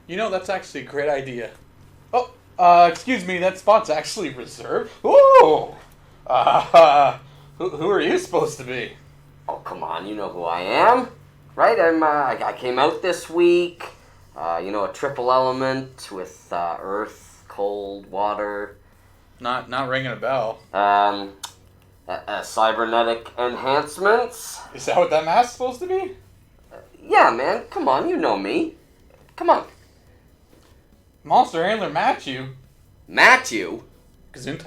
You know, that's actually a great idea. Oh, excuse me, that spot's actually reserved. Ooh! Who are you supposed to be? Oh, come on, you know who I am, right? I came out this week, a triple element with earth, cold, water. Not ringing a bell. Cybernetic enhancements. Is that what that mask's supposed to be? Yeah, man, come on, you know me. Come on. Monster Handler Matthew. Matthew? Gesundheit.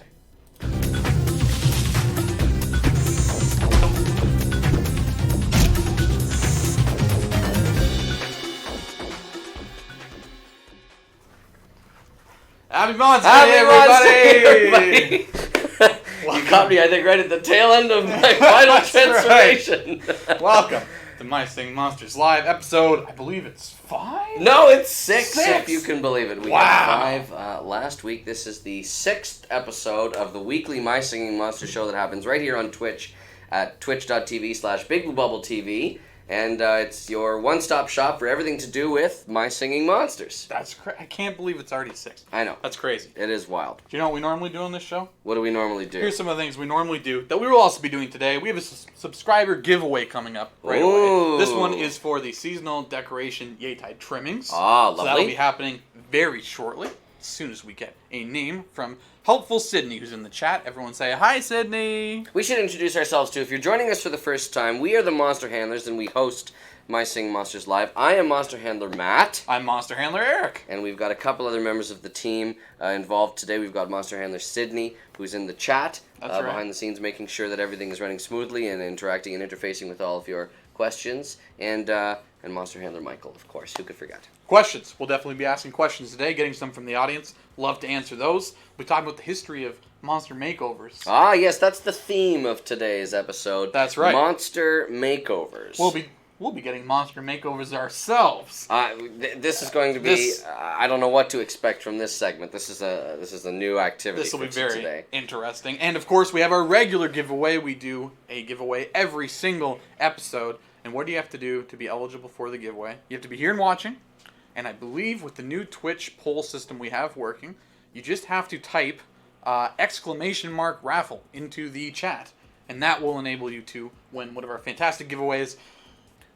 Happy Monster Day, everybody! You caught me, I think, right at the tail end of my final transformation. Right. Welcome to My Singing Monsters Live episode, I believe it's 5? No, it's 6, if you can believe it. We had 5 last week. This is the 6th episode of the weekly My Singing Monsters show that happens right here on Twitch at twitch.tv/BigBlueBubbleTV. And it's your one-stop shop for everything to do with My Singing Monsters. That's crazy. I can't believe it's already 6. I know. That's crazy. It is wild. Do you know what we normally do on this show? What do we normally do? Here's some of the things we normally do that we will also be doing today. We have a subscriber giveaway coming up right away. This one is for the seasonal decoration Yuletide trimmings. Ah, lovely. So that'll be happening very shortly, as soon as we get a name from Helpful Sydney, who's in the chat. Everyone say, hi, Sydney! We should introduce ourselves, too. If you're joining us for the first time, we are the Monster Handlers, and we host My Singing Monsters Live. I am Monster Handler Matt. I'm Monster Handler Eric. And we've got a couple other members of the team involved today. We've got Monster Handler Sydney, who's in the chat, right. behind the scenes, making sure that everything is running smoothly and interacting and interfacing with all of your questions. And Monster Handler Michael, of course. Who could forget? Questions. We'll definitely be asking questions today, getting some from the audience. Love to answer those. We talk about the history of monster makeovers. Ah, yes, that's the theme of today's episode. That's right. Monster makeovers. We'll be getting monster makeovers ourselves. This is going to be. I don't know what to expect from this segment. This is a new activity. This will be very today. Interesting. And of course, we have our regular giveaway. We do a giveaway every single episode. And what do you have to do to be eligible for the giveaway? You have to be here and watching. And I believe with the new Twitch poll system we have working, you just have to type !raffle into the chat. And that will enable you to win one of our fantastic giveaways.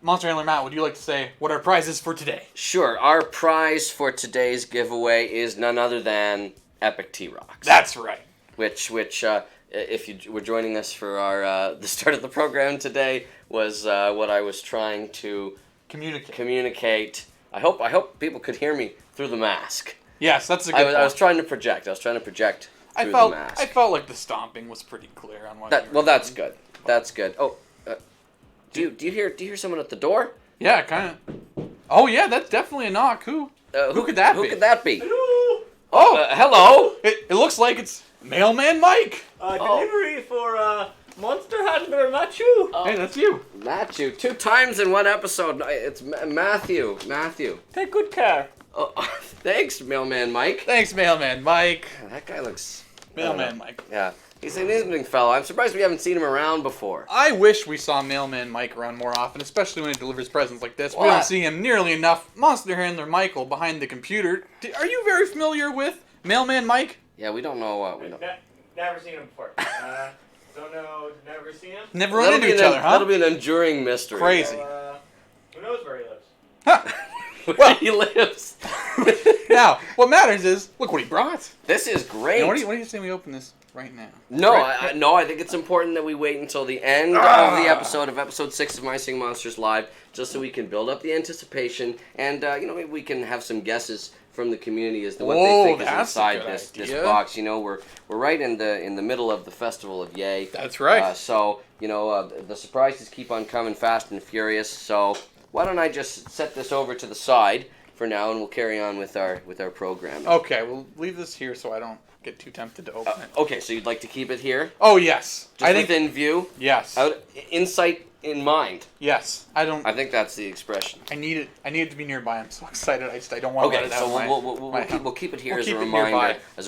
Monster Handler Matt, would you like to say what our prize is for today? Sure. Our prize for today's giveaway is none other than Epic T-Rocks. That's right. Which if you were joining us for our the start of the program today, was what I was trying to communicate. I hope people could hear me through the mask. Yes, that's a good point. I was trying to project. through the mask. I felt like the stomping was pretty clear on what. That's good. That's good. Oh, do you hear someone at the door? Yeah, kind of. Oh yeah, that's definitely a knock. Who could that be? Who could that be? Hello. Hello. It looks like it's Mailman Mike. Delivery for Monster Handler Matthew. Hey, that's you. Matthew. 2 times in one episode. It's Matthew. Take good care. Oh, thanks, Mailman Mike. Thanks, Mailman Mike. That guy looks... Mailman Mike. Yeah. He's an interesting fellow. I'm surprised we haven't seen him around before. I wish we saw Mailman Mike around more often, especially when he delivers presents like this. What? We don't see him nearly enough. Monster Handler Michael behind the computer. Are you very familiar with Mailman Mike? Yeah, we don't know what... Never seen him before. Don't know, never seen him. Never run into each other, huh? That'll be an enduring mystery. Crazy. So, who knows where he lives? Where he lives. Now, what matters is, look what he brought. This is great. Now, what do you say we open this right now? No, I think it's important that we wait until the end of the episode, of episode 6 of My Singing Monsters Live, just so we can build up the anticipation, and maybe we can have some guesses from the community as to what they think is inside this box. We're right in the middle of the Festival of Yay. That's right. So the surprises keep on coming fast and furious. So why don't I just set this over to the side for now, and we'll carry on with our program. Okay, we'll leave this here so I don't get too tempted to open it. Okay, so you'd like to keep it here? Oh yes, Just within view. Yes. Insight in mind. Yes, I think that's the expression. I need it to be nearby. I'm so excited. I don't want to let it out. Okay, so we'll keep it here as a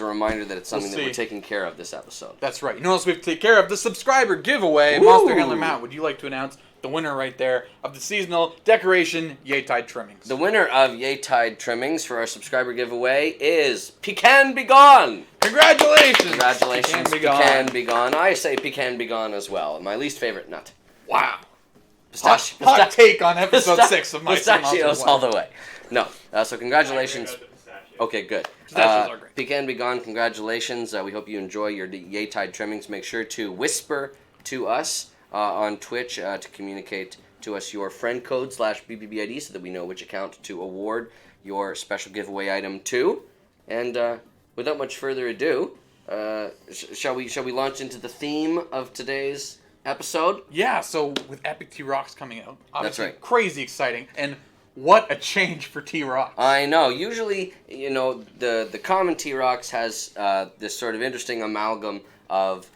reminder that it's something that we're taking care of this episode. That's right. You know what else we have to take care of? The subscriber giveaway. Ooh. Monster Handler Matt, would you like to announce the winner right there of the seasonal decoration Yuletide trimmings. The winner of Yuletide trimmings for our subscriber giveaway is Pecan Be Gone. Congratulations! Congratulations, Pecan Be Gone. I say Pecan Be Gone as well. My least favorite nut. Wow. Pistachio. Take on episode 6 of My Singing Pistachios Monsters all Live. the way. No. So congratulations. I agree with the pistachio. Okay, good. Pistachios are great. Pecan Be Gone, congratulations. We hope you enjoy your Yuletide trimmings. Make sure to whisper to us on Twitch to communicate to us your friend code /BBBID so that we know which account to award your special giveaway item to. And without much further ado, shall we launch into the theme of today's episode? Yeah, so with Epic T-Rocks coming out, obviously right. crazy exciting, and what a change for T-Rocks. I know. Usually, the common T-Rocks has this sort of interesting amalgam of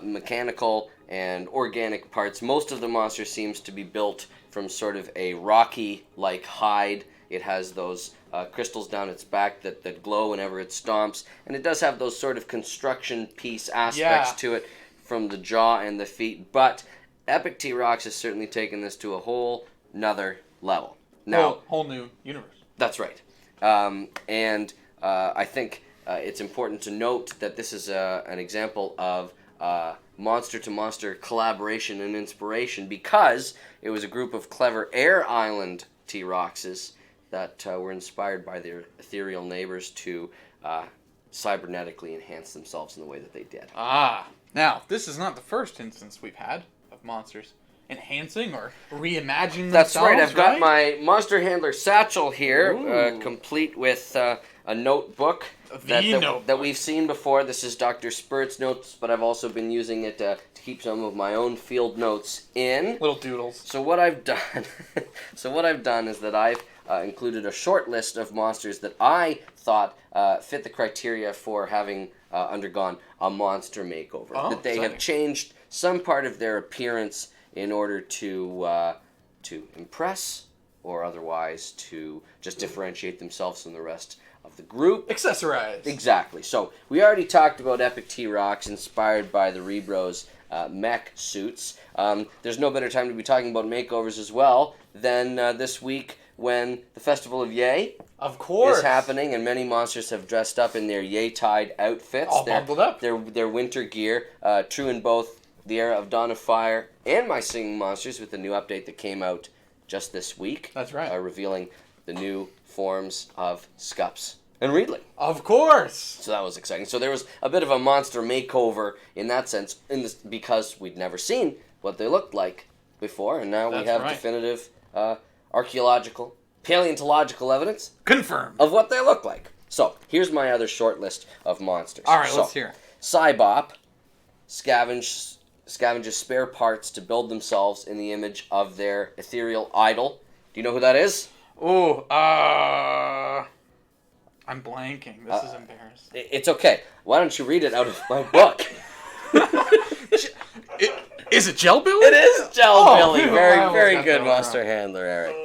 mechanical and organic parts. Most of the monster seems to be built from sort of a rocky-like hide. It has those crystals down its back that glow whenever it stomps, and it does have those sort of construction piece aspects to it from the jaw and the feet. But Epic T-Rocks has certainly taken this to a whole nother level. Now, whole new universe. That's right. And I think it's important to note that this is an example of monster-to-monster collaboration and inspiration, because it was a group of clever Air Island T-Roxes that were inspired by their ethereal neighbors to cybernetically enhance themselves in the way that they did. Now, this is not the first instance we've had of monsters enhancing or reimagining That's themselves. right. I've got my Monster Handler satchel here, complete with a notebook that we've seen before. This is Dr. Spurt's notes, but I've also been using it to keep some of my own field notes in. Little doodles. So what I've done is that I've included a short list of monsters that I thought fit the criteria for having undergone a monster makeover. That they have changed some part of their appearance in order to impress, or otherwise to just differentiate themselves from the rest of the group. Accessorize. Exactly. So we already talked about Epic T-Rocks inspired by the Rebros mech suits. There's no better time to be talking about makeovers as well than this week, when the Festival of Yay is happening, and many monsters have dressed up in their Yay-tide outfits. All bundled up. Their winter gear, true in both the era of Dawn of Fire and My Singing Monsters, with the new update that came out just this week. That's right. Revealing the new forms of Scups and Reedling. Of course. So that was exciting. So there was a bit of a monster makeover in that sense, because we'd never seen what they looked like before, and now we have definitive archaeological, paleontological evidence confirmed of what they look like. So here's my other short list of monsters. All right, let's hear it. Cybop scavenges spare parts to build themselves in the image of their ethereal idol. Do you know who that is? I'm blanking. This is embarrassing. It's okay. Why don't you read it out of my book? Is it Gel Billy? It is Gel Billy. Phew, Very good monster handler, Eric.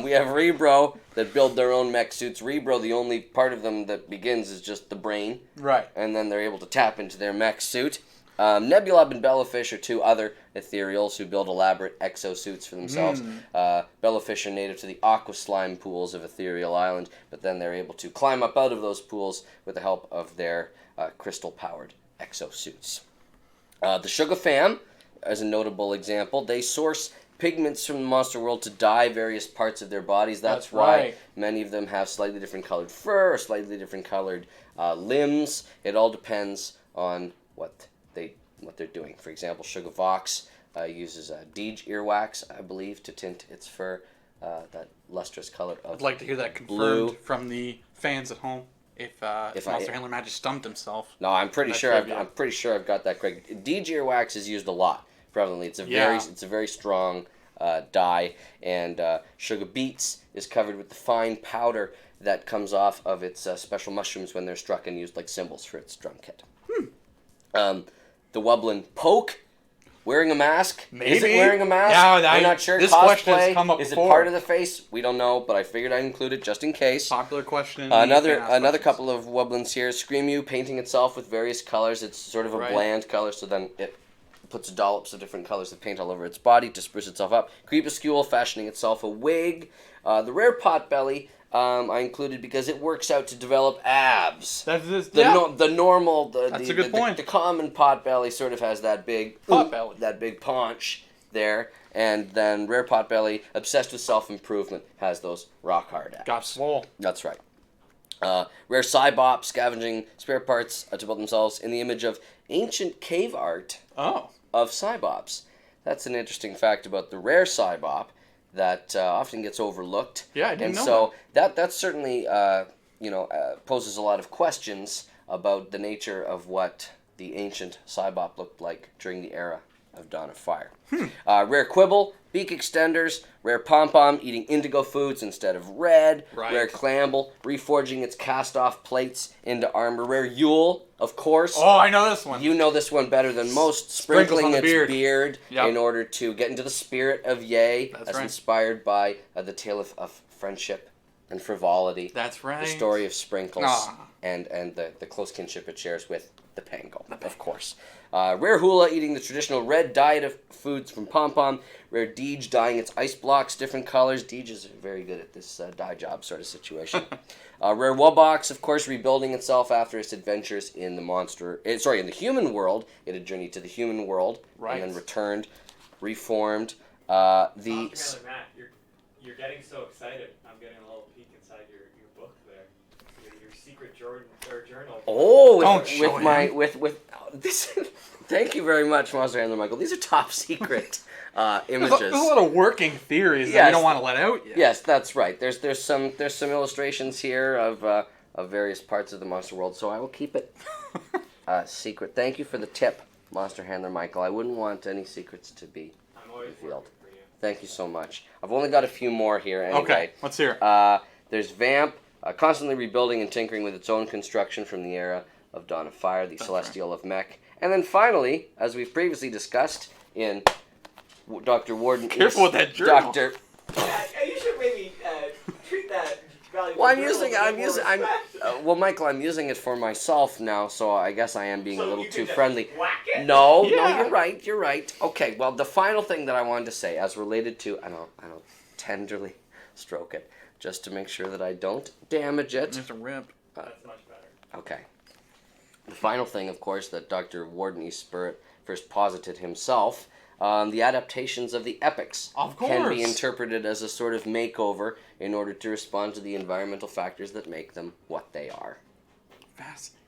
We have Rebro that build their own mech suits. Rebro, the only part of them that begins is just the brain. Right. And then they're able to tap into their mech suit. Nebulab and Bellafish are two other ethereals who build elaborate exosuits for themselves. Bellafish are native to the aqua slime pools of Ethereal Island, but then they're able to climb up out of those pools with the help of their crystal-powered exosuits. The Sugar Fam, as a notable example, they source pigments from the monster world to dye various parts of their bodies. That's why many of them have slightly different colored fur, or slightly different colored limbs. It all depends on what they're doing. For example, Sugar Vox uses Deej earwax, I believe, to tint its fur that lustrous color of I'd like to hear that confirmed blue. From the fans at home. If Monster Handler Magic stumped himself. No, I'm pretty sure I've got that correct. Deej earwax is used a lot prevalently. It's a very strong dye, and Sugar Beets is covered with the fine powder that comes off of its special mushrooms when they're struck and used like symbols for its drum kit. The Wublin Poke, wearing a mask. Maybe. Is it wearing a mask? Yeah, I'm not sure. This Cosplay, question has come up is before. it part of the face? We don't know, but I figured I'd include it just in case. Popular question. Another couple of Wublins here. Screamu painting itself with various colors. It's sort of a bland color, so then it puts dollops of different colors of paint all over its body to spruce itself up. Crepuscule, fashioning itself a wig. The rare potbelly I included because it works out to develop abs. That's just, The normal, That's a good point. The common potbelly sort of has that big Potbelly. that big paunch there, and then rare potbelly, obsessed with self-improvement, has those rock hard abs. got swole. That's right. Rare cybop, scavenging spare parts to build themselves in the image of ancient cave art Oh. of cybops. That's an interesting fact about the rare cybop that often gets overlooked. Yeah, I didn't and know so that certainly poses a lot of questions about the nature of what the ancient cybop looked like during the era of Dawn of Fire. Rare quibble, beak extenders, rare pom-pom, eating indigo foods instead of red, Right. rare clamble, reforging its cast-off plates into armor, rare Yule, of course. Oh, I know this one. You know this one better than most. Sprinkles Sprinkling on the its beard. Yep. in order to get into the spirit of Yay, That's as right. inspired by the tale of friendship and frivolity. That's right. The story of Sprinkles Ah. and the close kinship it shares with the Pango, of course. Rare Hula eating the traditional red diet of foods from Pom Pom. Rare Deej dyeing its ice blocks different colors. Deej is very good at this dye job sort of situation. Rare Wubbox, of course, rebuilding itself after its adventures in the human world. It had journeyed to the human world Right. and then returned, reformed. Commander Matt, you're getting so excited. I'm getting a little peek inside your book there. Your secret journal. Oh, Don't show with my him. with this. Thank you very much, Monster Handler Michael. These are top secret images. There's a lot of working theories that Yes. we don't want to let out yet. Yes, that's right. There's some illustrations here of various parts of the monster world, so I will keep it secret. Thank you for the tip, Monster Handler Michael. I wouldn't want any secrets to be I'm always revealed. working for you. Thank you so much. I've only got a few more here anyway. Okay, let's hear it. There's Vamp, constantly rebuilding and tinkering with its own construction from the era of Dawn of Fire, the Celestial of Mech. And then finally, as we've previously discussed in Dr. Warden... Careful with that journal. Dr. You should maybe treat that valuable. Well, Michael, I'm using it for myself now, so I guess I am being a little too friendly. Whack it? No, Yeah. you're right. Okay, well, the final thing that I wanted to say, as related to, I don't tenderly stroke it, just to make sure that I don't damage it. There's a rip. That's much better. Okay. The final thing, of course, that Dr. Warden E. Spirit first posited himself, the adaptations of the epics Of can be course. interpreted as a sort of makeover in order to respond to the environmental factors that make them what they are. Fascinating.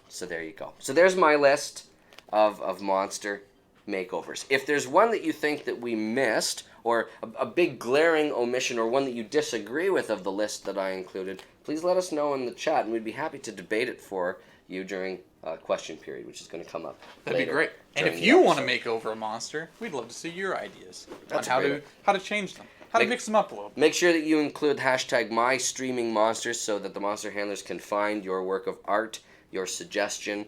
So there you go. So there's my list of monster makeovers. If there's one that you think that we missed, or a big glaring omission, or one that you disagree with of the list that I included, please let us know in the chat, and we'd be happy to debate it for you during question period, which is going to come up That'd be later great. And during if the you want to episode. make over a monster, we'd love to see your ideas That's on great. how to change them, how to Make- mix them up a little bit. Make sure that you include hashtag #MyStreamingMonsters so that the monster handlers can find your work of art, your suggestion,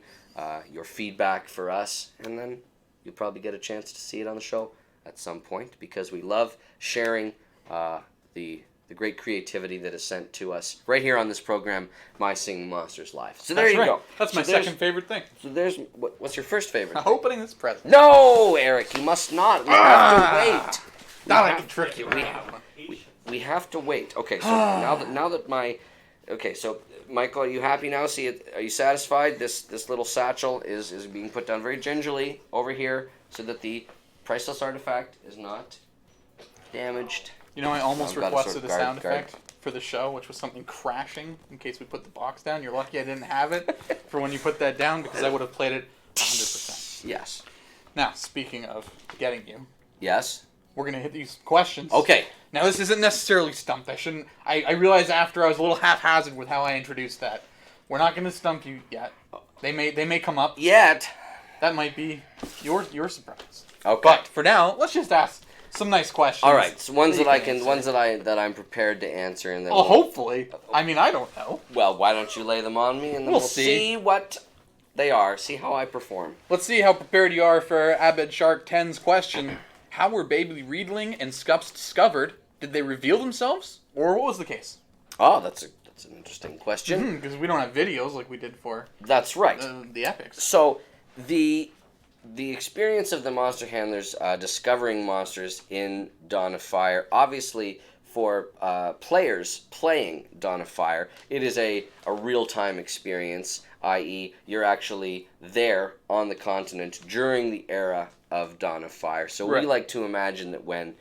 your feedback for us, and then you'll probably get a chance to see it on the show at some point, because we love sharing the great creativity that is sent to us right here on this program, My Singing Monsters Live. So there That's you right. go. That's my So there's- second favorite thing. So there's what's your first favorite? Opening this present. No, Eric, you must not. We have to wait. Now I have- can trick you. We have to wait. Okay, so now that my, okay, so Michael, are you happy now? See it? Are you satisfied? This little satchel is being put down very gingerly over here so that the priceless artifact is not damaged. You know, I almost I've got a requested sort a of sound guard. effect for the show, which was something crashing in case we put the box down. You're lucky I didn't have it for when you put that down, because I would have played it 100%. Yes. Now, speaking of getting you, Yes. we're going to hit these questions. Okay. Now, this isn't necessarily stumped. I realized after I was a little haphazard with how I introduced that. We're not going to stump you yet. They may come up. Yet. That might be your surprise. Okay. But for now, let's just ask some nice questions. All right. So ones you that I can can, ones that I'm prepared to answer, and then Well, hopefully. I mean, I don't know. well, why don't you lay them on me, and then We'll we'll see. see what they are. See how I perform. Let's see how prepared you are for Abed Shark 10's question. How were Baby Reedling and Scups discovered? Did they reveal themselves? Or what was the case? Oh, that's an interesting question. Because we don't have videos like we did for That's right. the epics. So the the experience of the monster handlers discovering monsters in Dawn of Fire, obviously for players playing Dawn of Fire, it is a real-time experience, i.e. you're actually there on the continent during the era of Dawn of Fire. So Right. we like to imagine that when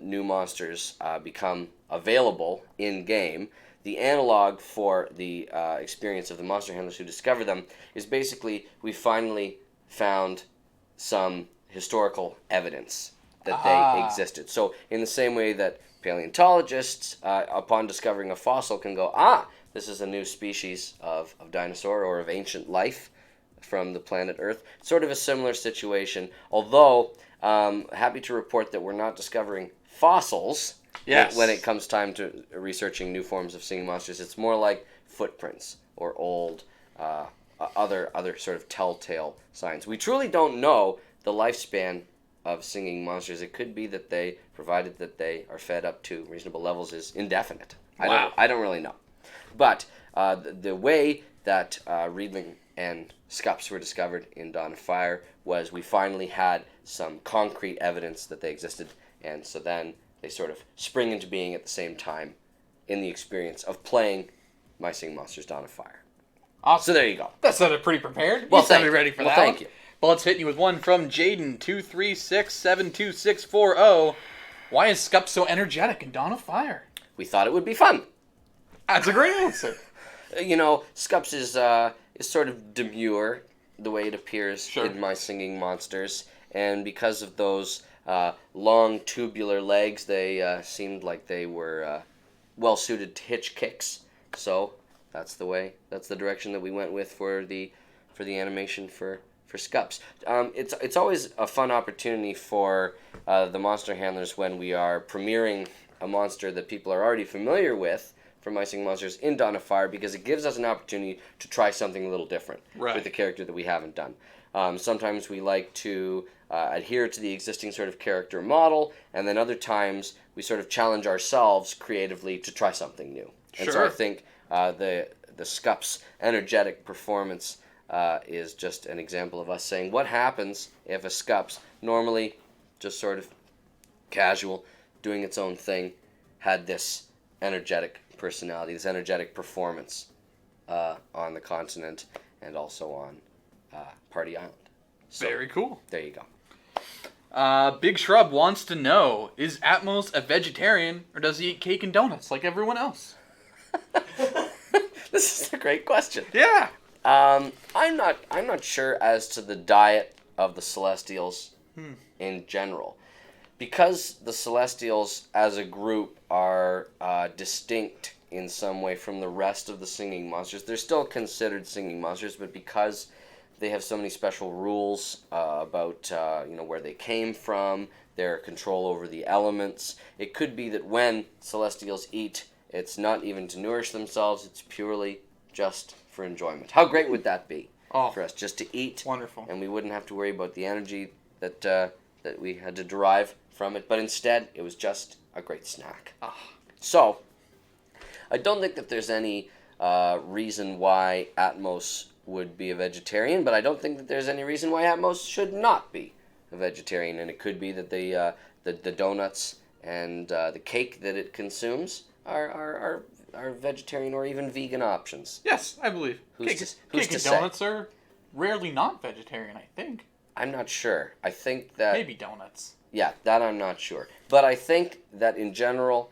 new monsters become available in-game, the analog for the experience of the monster handlers who discover them is basically we finally found some historical evidence that they existed. So in the same way that paleontologists, upon discovering a fossil, can go, this is a new species of dinosaur or of ancient life from the planet Earth. Sort of a similar situation, although happy to report that we're not discovering fossils. Yes. When it comes time to researching new forms of singing monsters, it's more like footprints or old other sort of telltale signs. We truly don't know the lifespan of singing monsters. It could be that they, provided that they are fed up to reasonable levels, is indefinite. Wow. I don't really know. But the way that Reedling and Scups were discovered in Dawn of Fire was we finally had some concrete evidence that they existed, and so then they sort of spring into being at the same time in the experience of playing My Singing Monsters Dawn of Fire. Awesome. So there you go. That sounded pretty prepared. Well, You sounded ready for that. thank you. Well, let's hit you with one from Jaden2367260. Why is Scup so energetic in Dawn of Fire? We thought it would be fun. That's a great answer. Scups is sort of demure the way it appears Sure. in My Singing Monsters, and because of those long tubular legs, they seemed like they were well suited to hitch kicks. So that's the direction that we went with for the animation for Scups. It's always a fun opportunity for the monster handlers when we are premiering a monster that people are already familiar with from My Singing Monsters in Dawn of Fire, because it gives us an opportunity to try something a little different with the character that we haven't done. Sometimes we like to adhere to the existing sort of character model, and then other times we sort of challenge ourselves creatively to try something new. And so I think the Scups' energetic performance is just an example of us saying, what happens if a Scups, normally just sort of casual, doing its own thing, had this energetic personality, this energetic performance on the continent and also on Party Island. So, Very cool. there you go. Big Shrub wants to know, is Atmos a vegetarian, or does he eat cake and donuts like everyone else? This is a great question. Yeah. I'm not sure as to the diet of the Celestials in general, because the Celestials as a group are distinct in some way from the rest of the singing monsters. They're still considered singing monsters, but because they have so many special rules about where they came from, their control over the elements, it could be that when Celestials eat, it's not even to nourish themselves, it's purely just for enjoyment. How great would that be for us, just to eat? Wonderful. And we wouldn't have to worry about the energy that we had to derive from it, but instead it was just a great snack. So I don't think that there's any reason why Atmos would be a vegetarian, but I don't think that there's any reason why Atmos should not be a vegetarian, and it could be that the donuts and the cake that it consumes are vegetarian or even vegan options. Yes, I believe. Who's Cake to and say? donuts are rarely not vegetarian, I think. I'm not sure. I think that... Maybe donuts. Yeah, that I'm not sure. But I think that in general,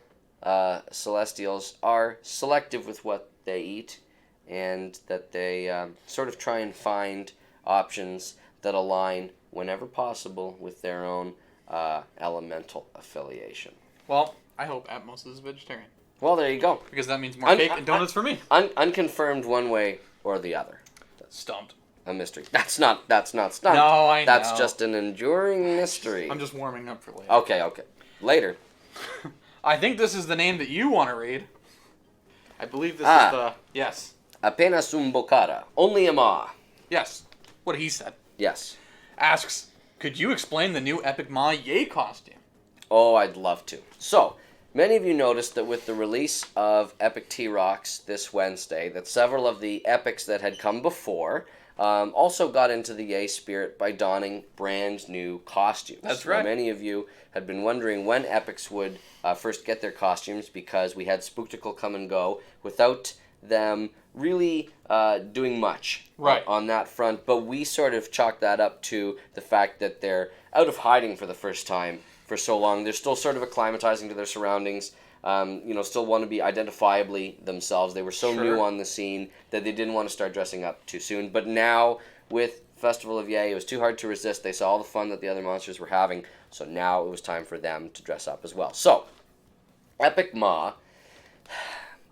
Celestials are selective with what they eat, and that they sort of try and find options that align, whenever possible, with their own elemental affiliation. Well, I hope Atmos is vegetarian, Well, there you go. because that means more cake and donuts for me. Unconfirmed one way or the other. Stumped. A mystery. That's not stumped. No, I know. That's just an enduring mystery. I'm just warming up for later. Okay. Later. I think this is the name that you want to read. I believe this is the... Yes. Apenas un bocara. Only a ma. Yes. What he said. Yes. Asks, could you explain the new Epic Ma Yay costume? Oh, I'd love to. So, many of you noticed that with the release of Epic T-Rocks this Wednesday, that several of the epics that had come before also got into the Yay spirit by donning brand new costumes. That's right. Now, many of you had been wondering when Epics would first get their costumes because we had Spooktical come and go without them really doing much Right. on that front. But we sort of chalked that up to the fact that they're out of hiding for the first time for so long. They're still sort of acclimatizing to their surroundings. Still want to be identifiably themselves. They were so Sure. new on the scene that they didn't want to start dressing up too soon. But now, with Festival of Yay, it was too hard to resist. They saw all the fun that the other monsters were having, so now it was time for them to dress up as well. So, Epic Ma,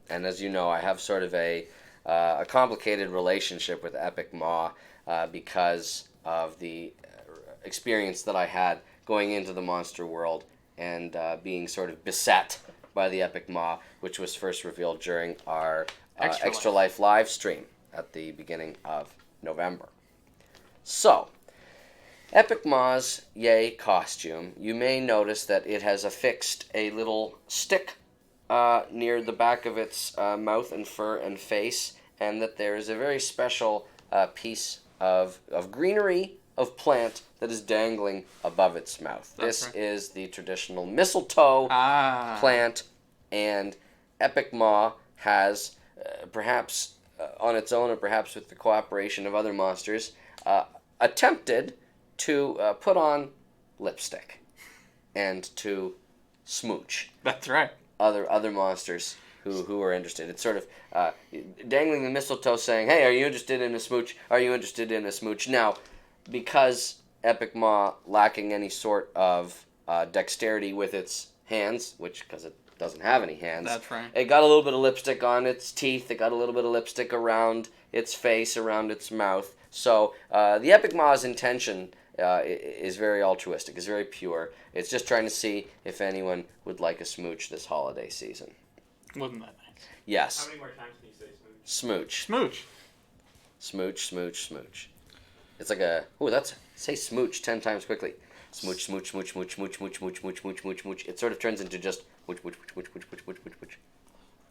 and as you know, I have sort of a complicated relationship with Epic Ma because of the experience that I had going into the monster world and being sort of beset by the Epic Ma, which was first revealed during our Extra Life live stream at the beginning of November. So, Epic Ma's Yay costume, you may notice that it has affixed a little stick near the back of its mouth and fur and face, and that there is a very special piece of greenery, of plant, that is dangling above its mouth. That's this right. is the traditional mistletoe plant, and Epic Ma has, perhaps on its own or perhaps with the cooperation of other monsters, attempted to put on lipstick and to smooch That's right. other monsters who are interested. It's sort of dangling the mistletoe saying, hey, are you interested in a smooch? Are you interested in a smooch? Now, because Epic Ma lacking any sort of dexterity with its hands, because it doesn't have any hands. That's right. It got a little bit of lipstick on its teeth. It got a little bit of lipstick around its face, around its mouth. So the Epic Ma's intention is very altruistic, is very pure. It's just trying to see if anyone would like a smooch this holiday season. Wasn't that nice? Yes. How many more times can you say smooch? Smooch. Smooch. Smooch. It's like say smooch 10 times quickly. Smooch. It sort of turns into just mooch.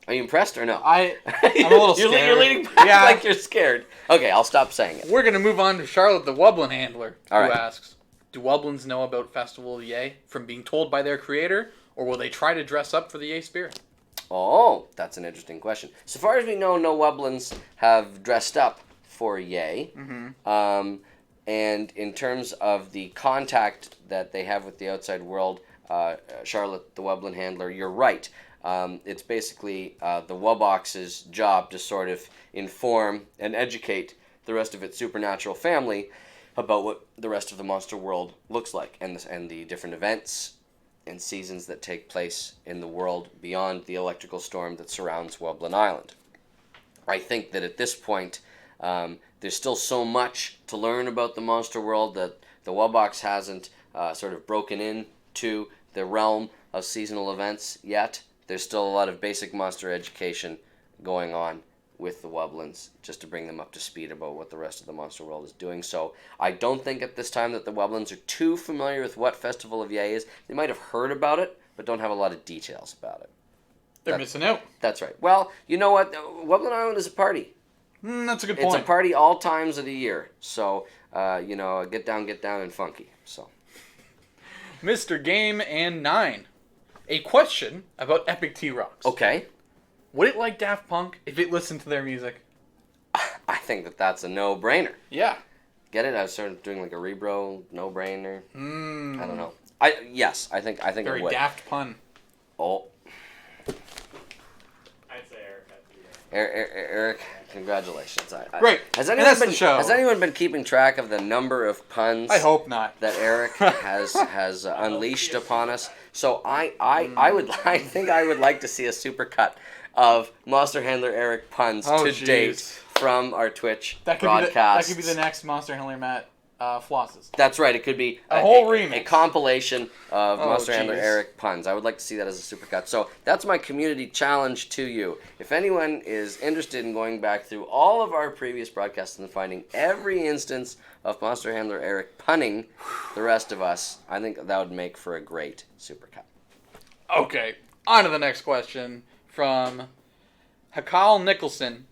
Are you impressed or no? I'm a little scared. You're leaning back Yeah. like you're scared. Okay, I'll stop saying it. We're going to move on to Charlotte the Wublin Handler, who All right. asks, do Wublins know about Festival of Yay from being told by their creator, or will they try to dress up for the Yay spirit? Oh, that's an interesting question. So far as we know, no Wublins have dressed up for Yay. Mm-hmm. And in terms of the contact that they have with the outside world, Charlotte the Wublin Handler, you're right. It's basically the Wubox's job to sort of inform and educate the rest of its supernatural family about what the rest of the monster world looks like and the different events and seasons that take place in the world beyond the electrical storm that surrounds Wublin Island. I think that at this point, there's still so much to learn about the monster world that the Wubox hasn't sort of broken into the realm of seasonal events yet. There's still a lot of basic monster education going on with the Wublins, just to bring them up to speed about what the rest of the monster world is doing. So I don't think at this time that the Wublins are too familiar with what Festival of Yay is. They might have heard about it, but don't have a lot of details about it. They're missing out. That's right. Well, you know what? Wublin Island is a party. That's a good It's point. a party all times of the year. So, get down and funky. So, Mr. Game and 9. A question about Epic T-Rocks. okay. Would it like Daft Punk if it listened to their music? I think that that's a no-brainer. Yeah. Get it? I was sort of doing like a rebro, no-brainer. Mm. I don't know. Yes, I think Very it would. daft pun. Oh, I'd say Eric had to do that. Eric, congratulations. Great. Has And anyone that's the been show. Has anyone been keeping track of the number of puns I hope not. that Eric has unleashed upon us? So I think I would like to see a supercut of Monster Handler Eric puns Oh, to jeez. date from our Twitch That broadcast. could be the next Monster Handler Matt flosses. That's right. It could be A whole a remix. compilation of Oh, Monster Handler jeez. Eric puns. I would like to see that as a supercut. So that's my community challenge to you. If anyone is interested in going back through all of our previous broadcasts and finding every instance of Monster Handler Eric punning the rest of us, I think that would make for a great supercut. Okay, on to the next question from Hakal Nicholson.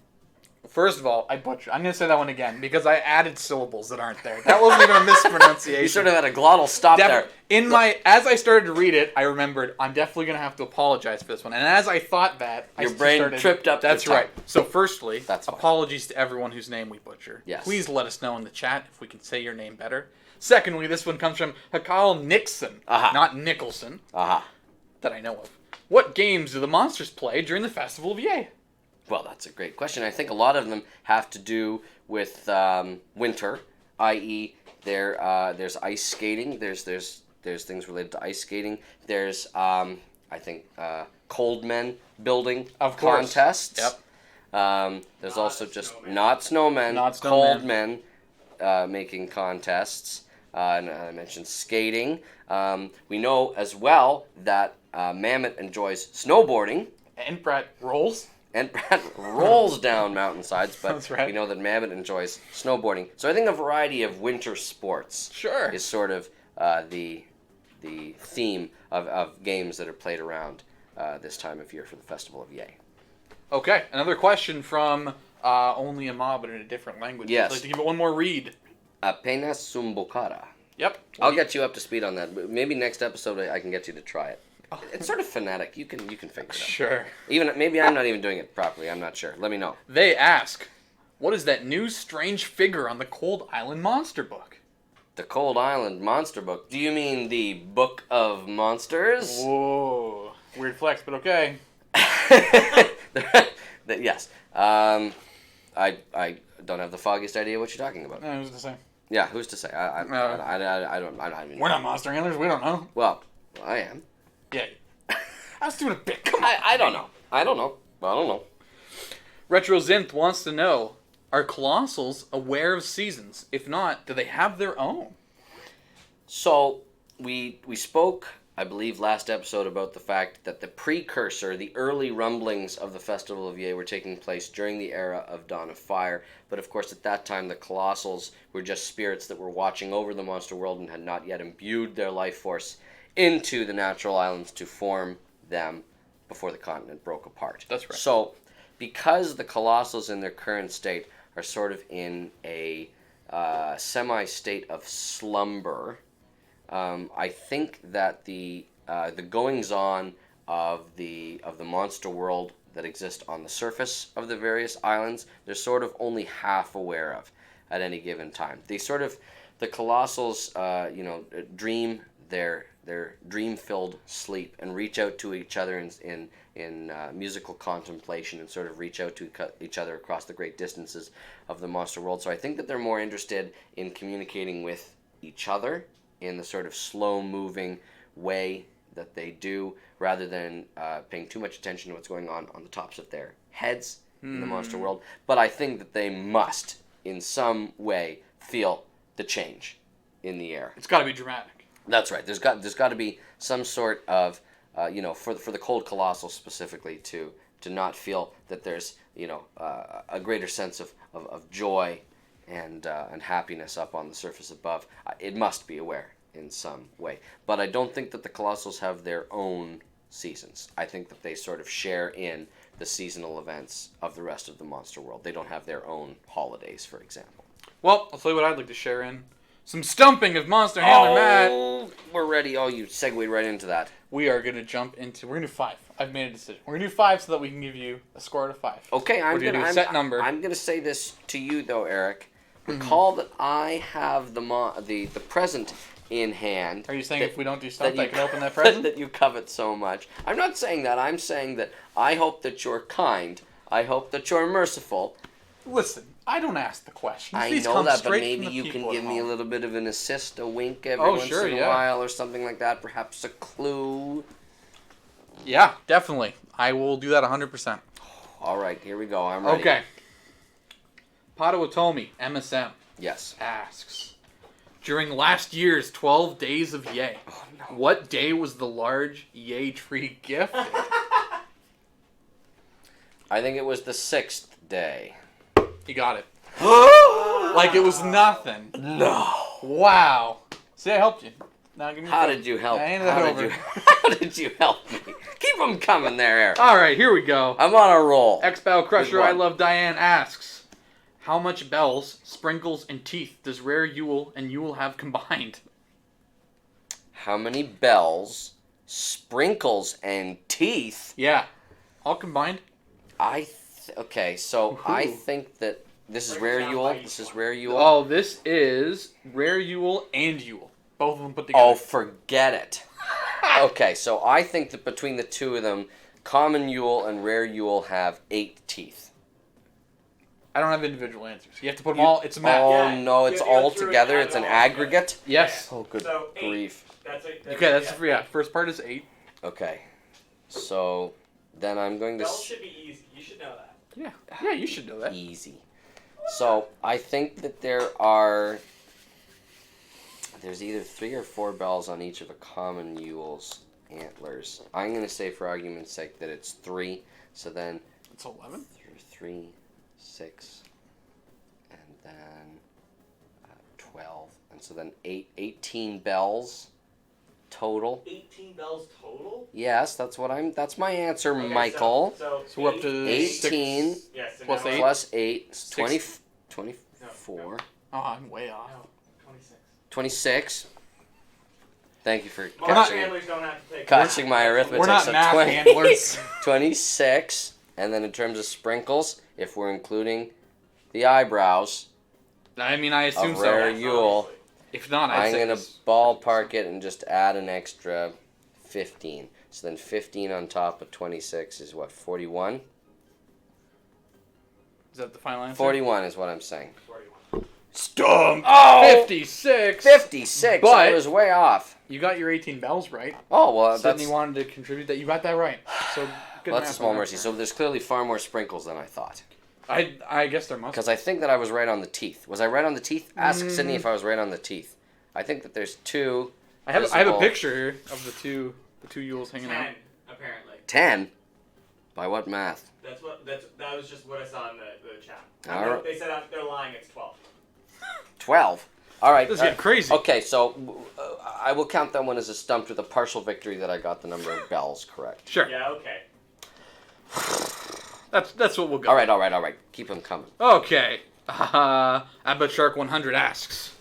First of all, I butchered. I'm going to say that one again because I added syllables that aren't there. That wasn't even a mispronunciation. You sort of had a glottal stop there. As I started to read it, I remembered I'm definitely going to have to apologize for this one. And as I thought that, your brain tripped up. That's your tongue. right. So firstly, That's apologies to everyone whose name we butcher. Yes. Please let us know in the chat if we can say your name better. Secondly, this one comes from Hakal Nixon, not Nicholson, that I know of. What games do the monsters play during the Festival of Yay? Well, that's a great question. I think a lot of them have to do with winter, i.e., there's ice skating. There's things related to ice skating. There's I think cold men building contests. Yep. There's also just not snowmen, cold men making contests. And I mentioned skating. We know as well that Mammoth enjoys snowboarding. And Brett rolls. And Brad rolls down mountainsides, but That's right. we know that Mammoth enjoys snowboarding. So I think a variety of winter sports is sort of the theme of games that are played around this time of year for the Festival of Yay. Okay, another question from only a mob, but in a different language. Yes. I'd like to give it one more read. Apenas un bocara. Yep. I'll get you up to speed on that. Maybe next episode I can get you to try it. It's sort of phonetic. You can figure it out. Sure. Maybe I'm not even doing it properly. I'm not sure. Let me know. They ask, what is that new strange figure on the Cold Island Monster book? The Cold Island Monster book. Do you mean the Book of Monsters? Whoa. Weird flex, but okay. Yes. I don't have the foggiest idea what you're talking about. I was the same. Yeah, who's to say? I don't even. We're not monster handlers. We don't know. Well, I am. Yeah. I was doing a bit. Come on. I don't know. I don't know. Retro Zinth wants to know, are Colossals aware of seasons? If not, do they have their own? So, we spoke, I believe, last episode about the fact that the precursor, the early rumblings of the Festival of Yay were taking place during the era of Dawn of Fire. But of course, at that time, the Colossals were just spirits that were watching over the monster world and had not yet imbued their life force into the natural islands to form them before the continent broke apart. That's right. So, because the Colossals in their current state are sort of in a semi-state of slumber, I think that the goings-on of the monster world that exist on the surface of the various islands, they're sort of only half aware of at any given time. The Colossals, dream their dream-filled sleep and reach out to each other in musical contemplation and sort of reach out to each other across the great distances of the monster world. So I think that they're more interested in communicating with each other in the sort of slow-moving way that they do, rather than paying too much attention to what's going on the tops of their heads in the monster world. But I think that they must, in some way, feel the change in the air. It's got to be dramatic. That's right. There's got to be some sort of, for the cold colossal specifically, to not feel that there's a greater sense of joy and happiness up on the surface above. It must be aware in some way. But I don't think that the Colossals have their own seasons. I think that they sort of share in the seasonal events of the rest of the monster world. They don't have their own holidays, for example. Well, I'll tell you what I'd like to share in. Some stumping of Monster Handler Matt. We're ready. Oh, you segued right into that. We are going to jump into... We're going to do 5. I've made a decision. We're going to do 5 so that we can give you a score out of 5. Okay, I'm going to do a set number. I'm going to say this to you, though, Eric. Recall that I have the present in hand. Are you saying if we don't do stumped, I can open that present? That you covet so much. I'm not saying that. I'm saying that I hope that you're kind. I hope that you're merciful. Listen, I don't ask the questions. I These know come that, but straight maybe from the you can people give at me a home. little bit of an assist, a wink every once in a while, or something like that. Perhaps a clue. Yeah, definitely. I will do that 100%. All right, here we go. I'm ready. Okay. Potawatomi, MSM, Yes. asks, during last year's 12 Days of Yay, what day was the large Yay tree gifted? I think it was the 6th day. You got it. Like it was nothing. No. Wow. See, I helped you. Now give me How did you help? I handed that over. How did you help me? Keep them coming there, Eric. All right, here we go. I'm on a roll. X-Bow Crusher, Good one. I Love Diane asks, How much bells, sprinkles, and teeth does Rare Yule and Yule have combined? How many bells, sprinkles, and teeth? Yeah. All combined? Okay, so I Ooh. think that this is Rare Yule. This is Rare Yule. Oh, this is Rare Yule and Yule. Both of them put together. Oh, forget it. Okay, so I think that between the two of them, Common Yule and Rare Yule have 8 teeth. I don't have individual answers. You have to put them all. It's a math. Oh, Yeah, no, it's you have to all go through together. and It's add an it all together. aggregate. Yes. Oh, good So 8. grief. Okay, first part is 8. Okay, so then I'm going to... Bells should be easy. You should know that. Yeah. Yeah, you should know that. Easy. So I think that there's either 3 or 4 bells on each of a Common Yule's antlers. I'm going to say for argument's sake that it's 3. So then It's 11. 3, 6, and then 12. And so then 18 bells total. 18 bells total? Yes, that's my answer, Okay, Michael. So So we're up to 18 Yes. plus now 8. plus 8 is 6. 24. Oh, I'm way off. No, 26. 26. Thank you for Monster catching, handlers don't have to take catching my arithmetic. We're not So math handlers. 26. And then in terms of sprinkles, if we're including the eyebrows I mean, I assume of so. Rare Yule, If not, I'd I'm say going to this. ballpark it and just add an extra 15. So then 15 on top of 26 is what, 41? Is that the final answer? 41 is what I'm saying. 41. Stumped. Oh! 56. 56! But- I was way off. You got your 18 bells right. Oh, well, Sydney that's... wanted to contribute that. You got that right. So good Well, that's a math small on that mercy. part. So there's clearly far more sprinkles than I thought. I guess there must. Because I think that I was right on the teeth. Was I right on the teeth? Ask Sydney if I was right on the teeth. I think that there's 2. I have a visible- picture here of the two Yules hanging 10, out. apparently. 10? By what math? That was just what I saw in the chat. All right. They said they're lying. It's 12. 12. All right. This is getting crazy. Okay, so I will count that one as a stumped with a partial victory that I got the number of bells correct. Sure. Yeah. Okay. That's what we'll go. All right. Keep them coming. Okay. Abba Shark 100 asks,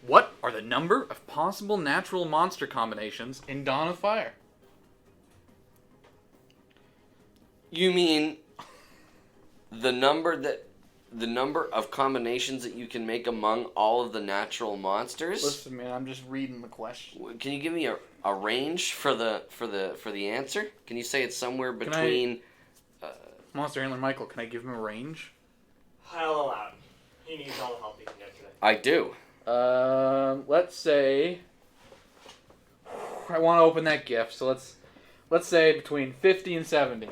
what are the number of possible natural monster combinations in Dawn of Fire? You mean the number of combinations that you can make among all of the natural monsters? Listen, man, I'm just reading the question. Can you give me a range for the answer? Can you say it's somewhere between? Monster Handler Michael, can I give him a range? I'll allow him. He needs all the help he can get today. I do. Let's say I want to open that gift, so let's say between 50 and 70.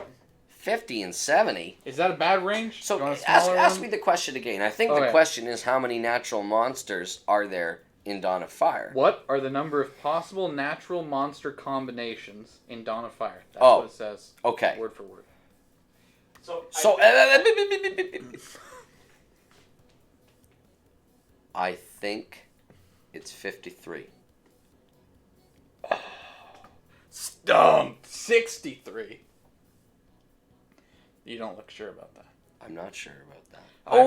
50 and 70. Is that a bad range? So You want a ask smaller me one? the question again. I think the Okay. question is how many natural monsters are there in Dawn of Fire? What are the number of possible natural monster combinations in Dawn of Fire? That's Oh. what it says. Okay. Word for word. So I think it's 53. Stumped! 63. You don't look sure about that. I'm not sure about that. I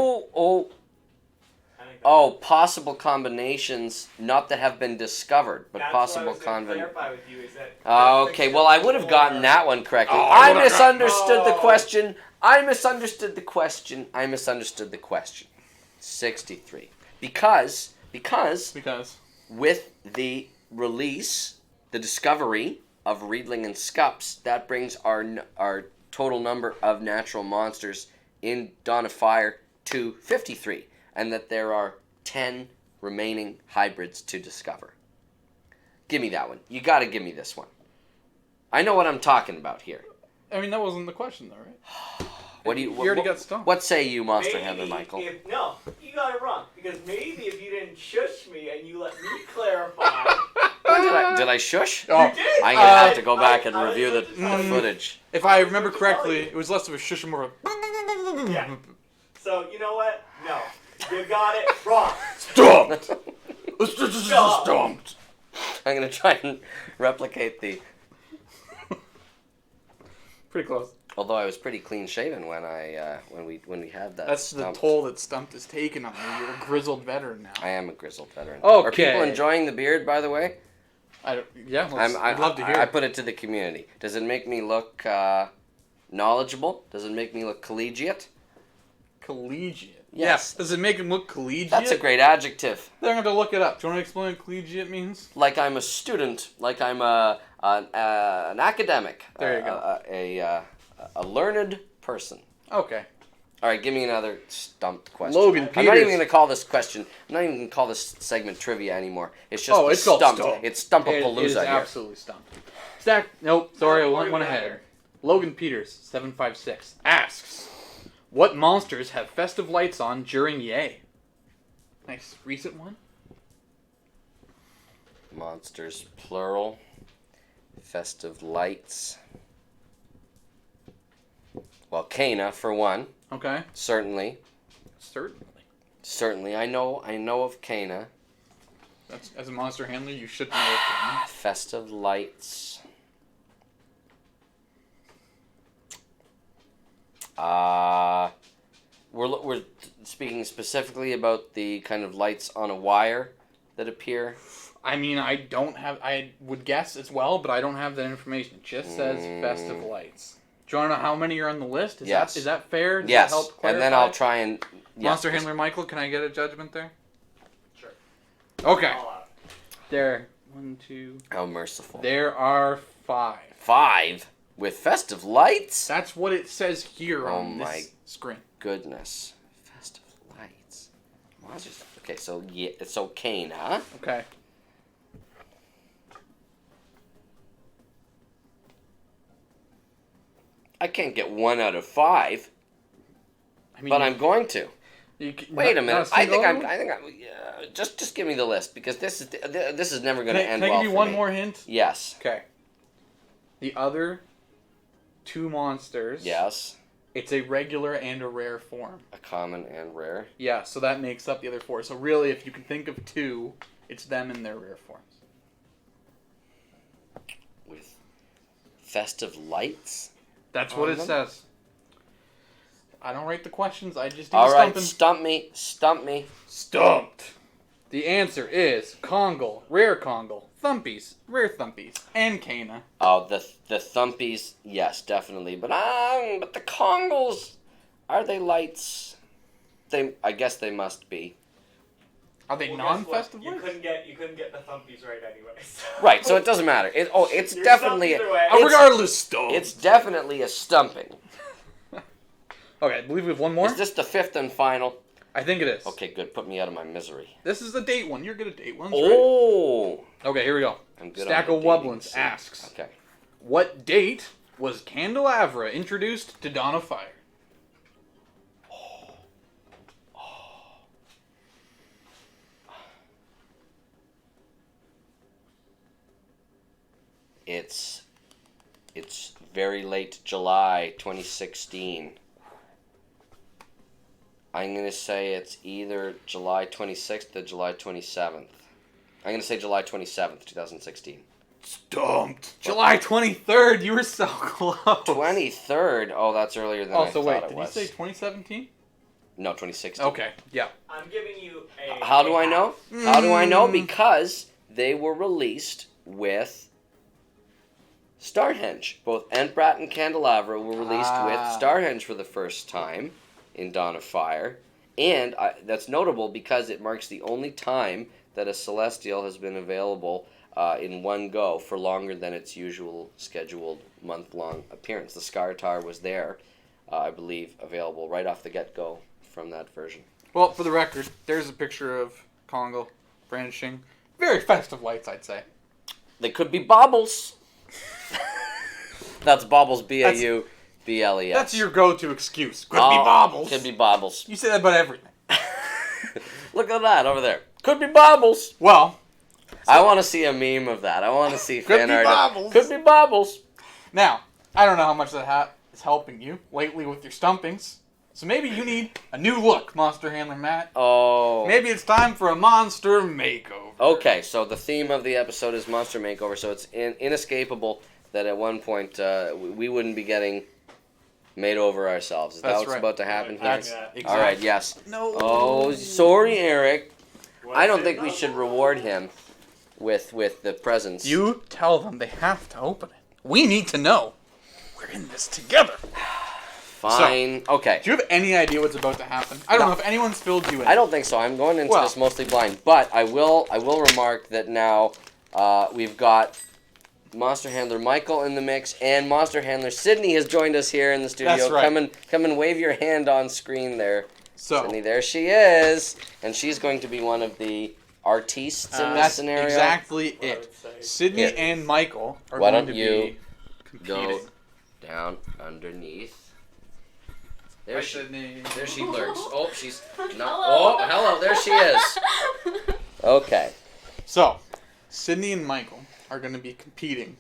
think Oh, possible combinations, not that have been discovered, but that's possible what I was gonna combinations. clarify with you is that. Okay, well, I would have gotten that one correctly. Oh, I I would've misunderstood the oh. question. I misunderstood the question. 63. Because with the release, the discovery of Riedling and Scups, that brings our total number of natural monsters in Dawn of Fire to 53, and that there are 10 remaining hybrids to discover. Give me that one. You got to give me this one. I know what I'm talking about here. I mean, that wasn't the question, though, right? What do you? You already got stumped. What say you, Monster Maybe Handler Michael? No, you got it wrong. Because maybe if you didn't shush me and you let me clarify. Did I shush? Oh, You did. I'm gonna have to go back and I review was the just- footage. If I remember correctly, it was less of a shush and more of a... Yeah. So, you know what? No. You got it wrong. Stumped! Stop. Stumped! I'm gonna try and replicate the. Pretty close. Although I was pretty clean shaven when we had that. That's the Stumped. toll that Stumped has taken on you. You're a grizzled veteran now. I am a grizzled veteran. Okay. Are people enjoying the beard, by the way? I'd I'd love to hear. I put it to the community. Does it make me look knowledgeable? Does it make me look collegiate? Collegiate. Yes. Yeah. Does it make him look collegiate? That's a great adjective. They're going to look it up. Do you want to explain what collegiate means? Like I'm a student. Like I'm an academic. There you go. A learned person. Okay. All right, give me another stumped question. Logan Peters. I'm not even going to call this question. I'm not even going to call this segment trivia anymore. It's just it's called stumped. Stumped. It's Stumpapalooza It is here. absolutely Stumped. Stack. Nope. Sorry, I went one ahead. Logan Peters, 756, asks, what monsters have festive lights on during Yay? Nice. Recent one? Monsters, plural. Festive lights. Well, Cana, for one. Okay. Certainly. Certainly. I know of Cana. That's, as a monster handler, you should know of Festive lights. We're speaking specifically about the kind of lights on a wire that appear. I mean, I would guess as well, but I don't have that information. It just says festive lights. Do you want to know how many are on the list? Is that fair? Does yes. that help clarify? And then I'll try and... Monster Handler Michael, can I get a judgment there? Sure. Okay. There. 1, 2... How merciful. There are 5. 5? With festive lights? That's what it says here on this screen. Goodness. Festive lights. Okay, so Cana. Okay. I can't get 1 out of 5, I mean, but I'm going to. Wait a minute. I think I'm. Just give me the list because this is never going to end well. Can I give you one me. more hint? Yes. Okay. The other 2 monsters. Yes. It's a regular and a rare form. A common and rare. Yeah, so that makes up the other 4. So really, if you can think of 2, it's them in their rare forms. With festive lights? That's what it says. I don't write the questions, I just do All right, stumping. stump me. Stumped. The answer is Kongle, rare Kongle, Thumpies, rare Thumpies, and Cana. Oh, the Thumpies, yes, definitely. But the Kongles, are they lights? I guess they must be. Are they Well, non-festive you lights? couldn't get the thumpies right anyway. So. Right, so it doesn't matter. It's You're definitely stumped either way. Regardless, Stumped. it's definitely a stumping. Okay, I believe we have one more. Is this the 5th and final? I think it is. Okay, good. Put me out of my misery. This is the date one. You're good at date ones, Oh, right? Okay, here we go. I'm good. Stack on of the dating Wublins scene. asks, Okay. what date was Candelabra introduced to Dawn of Fire? It's very late July 2016. I'm going to say it's either July 26th or July 27th. I'm going to say July 27th, 2016. Stumped. July 23rd. You were so close. 23rd? Oh, that's earlier than I thought wait, it did was. you say 2017? No, 2016. Okay, yeah. I'm giving you a. How do I know? How do I know? Because they were released with Starhenge. Both Entbrat and Candelabra were released with Starhenge for the first time in Dawn of Fire. And that's notable because it marks the only time that a Celestial has been available in one go for longer than its usual scheduled month-long appearance. The Scartar was there, I believe, available right off the get-go from that version. Well, for the record, there's a picture of Kongle brandishing very festive lights, I'd say. They could be baubles. That's baubles, B-A-U-B-L-E-S. That's your go-to excuse. Could be baubles. Could be baubles. You say that about everything. Look at that over there. Could be baubles. Well, I want to see a meme of that. I want to see Could fan be art. baubles. Could be baubles. now, I don't know how much that hat is helping you lately with your stumpings. So maybe you need a new look, Monster Handler Matt. Oh. Maybe it's time for a monster makeover. Okay, so the theme of the episode is Monster Makeover, so it's inescapable that at one point we wouldn't be getting made over ourselves. Is that That's what's right. about to happen here? That's Yeah. exactly. All right, yes. No. Oh, sorry, Eric. What's I don't it? think we should reward him with the presents. You tell them they have to open it. We need to know. We're in this together. Fine. Okay. Do you have any idea what's about to happen? I don't know if anyone's filled you in. I don't think so. I'm going into Well- this mostly blind, but I will remark that now we've got Monster Handler Michael in the mix, and Monster Handler Sydney has joined us here in the studio. That's right. Come and wave your hand on screen there, So Sydney. There she is, and she's going to be one of the artistes in this that's scenario. exactly What I it. would say. Sydney Here. and Michael are Why going don't to you be competing. Go down underneath. There Hi, she, Sydney. there she lurks. Oh, she's not. Hello. Oh, hello. There she is. Okay. So, Sydney and Michael are going to be competing.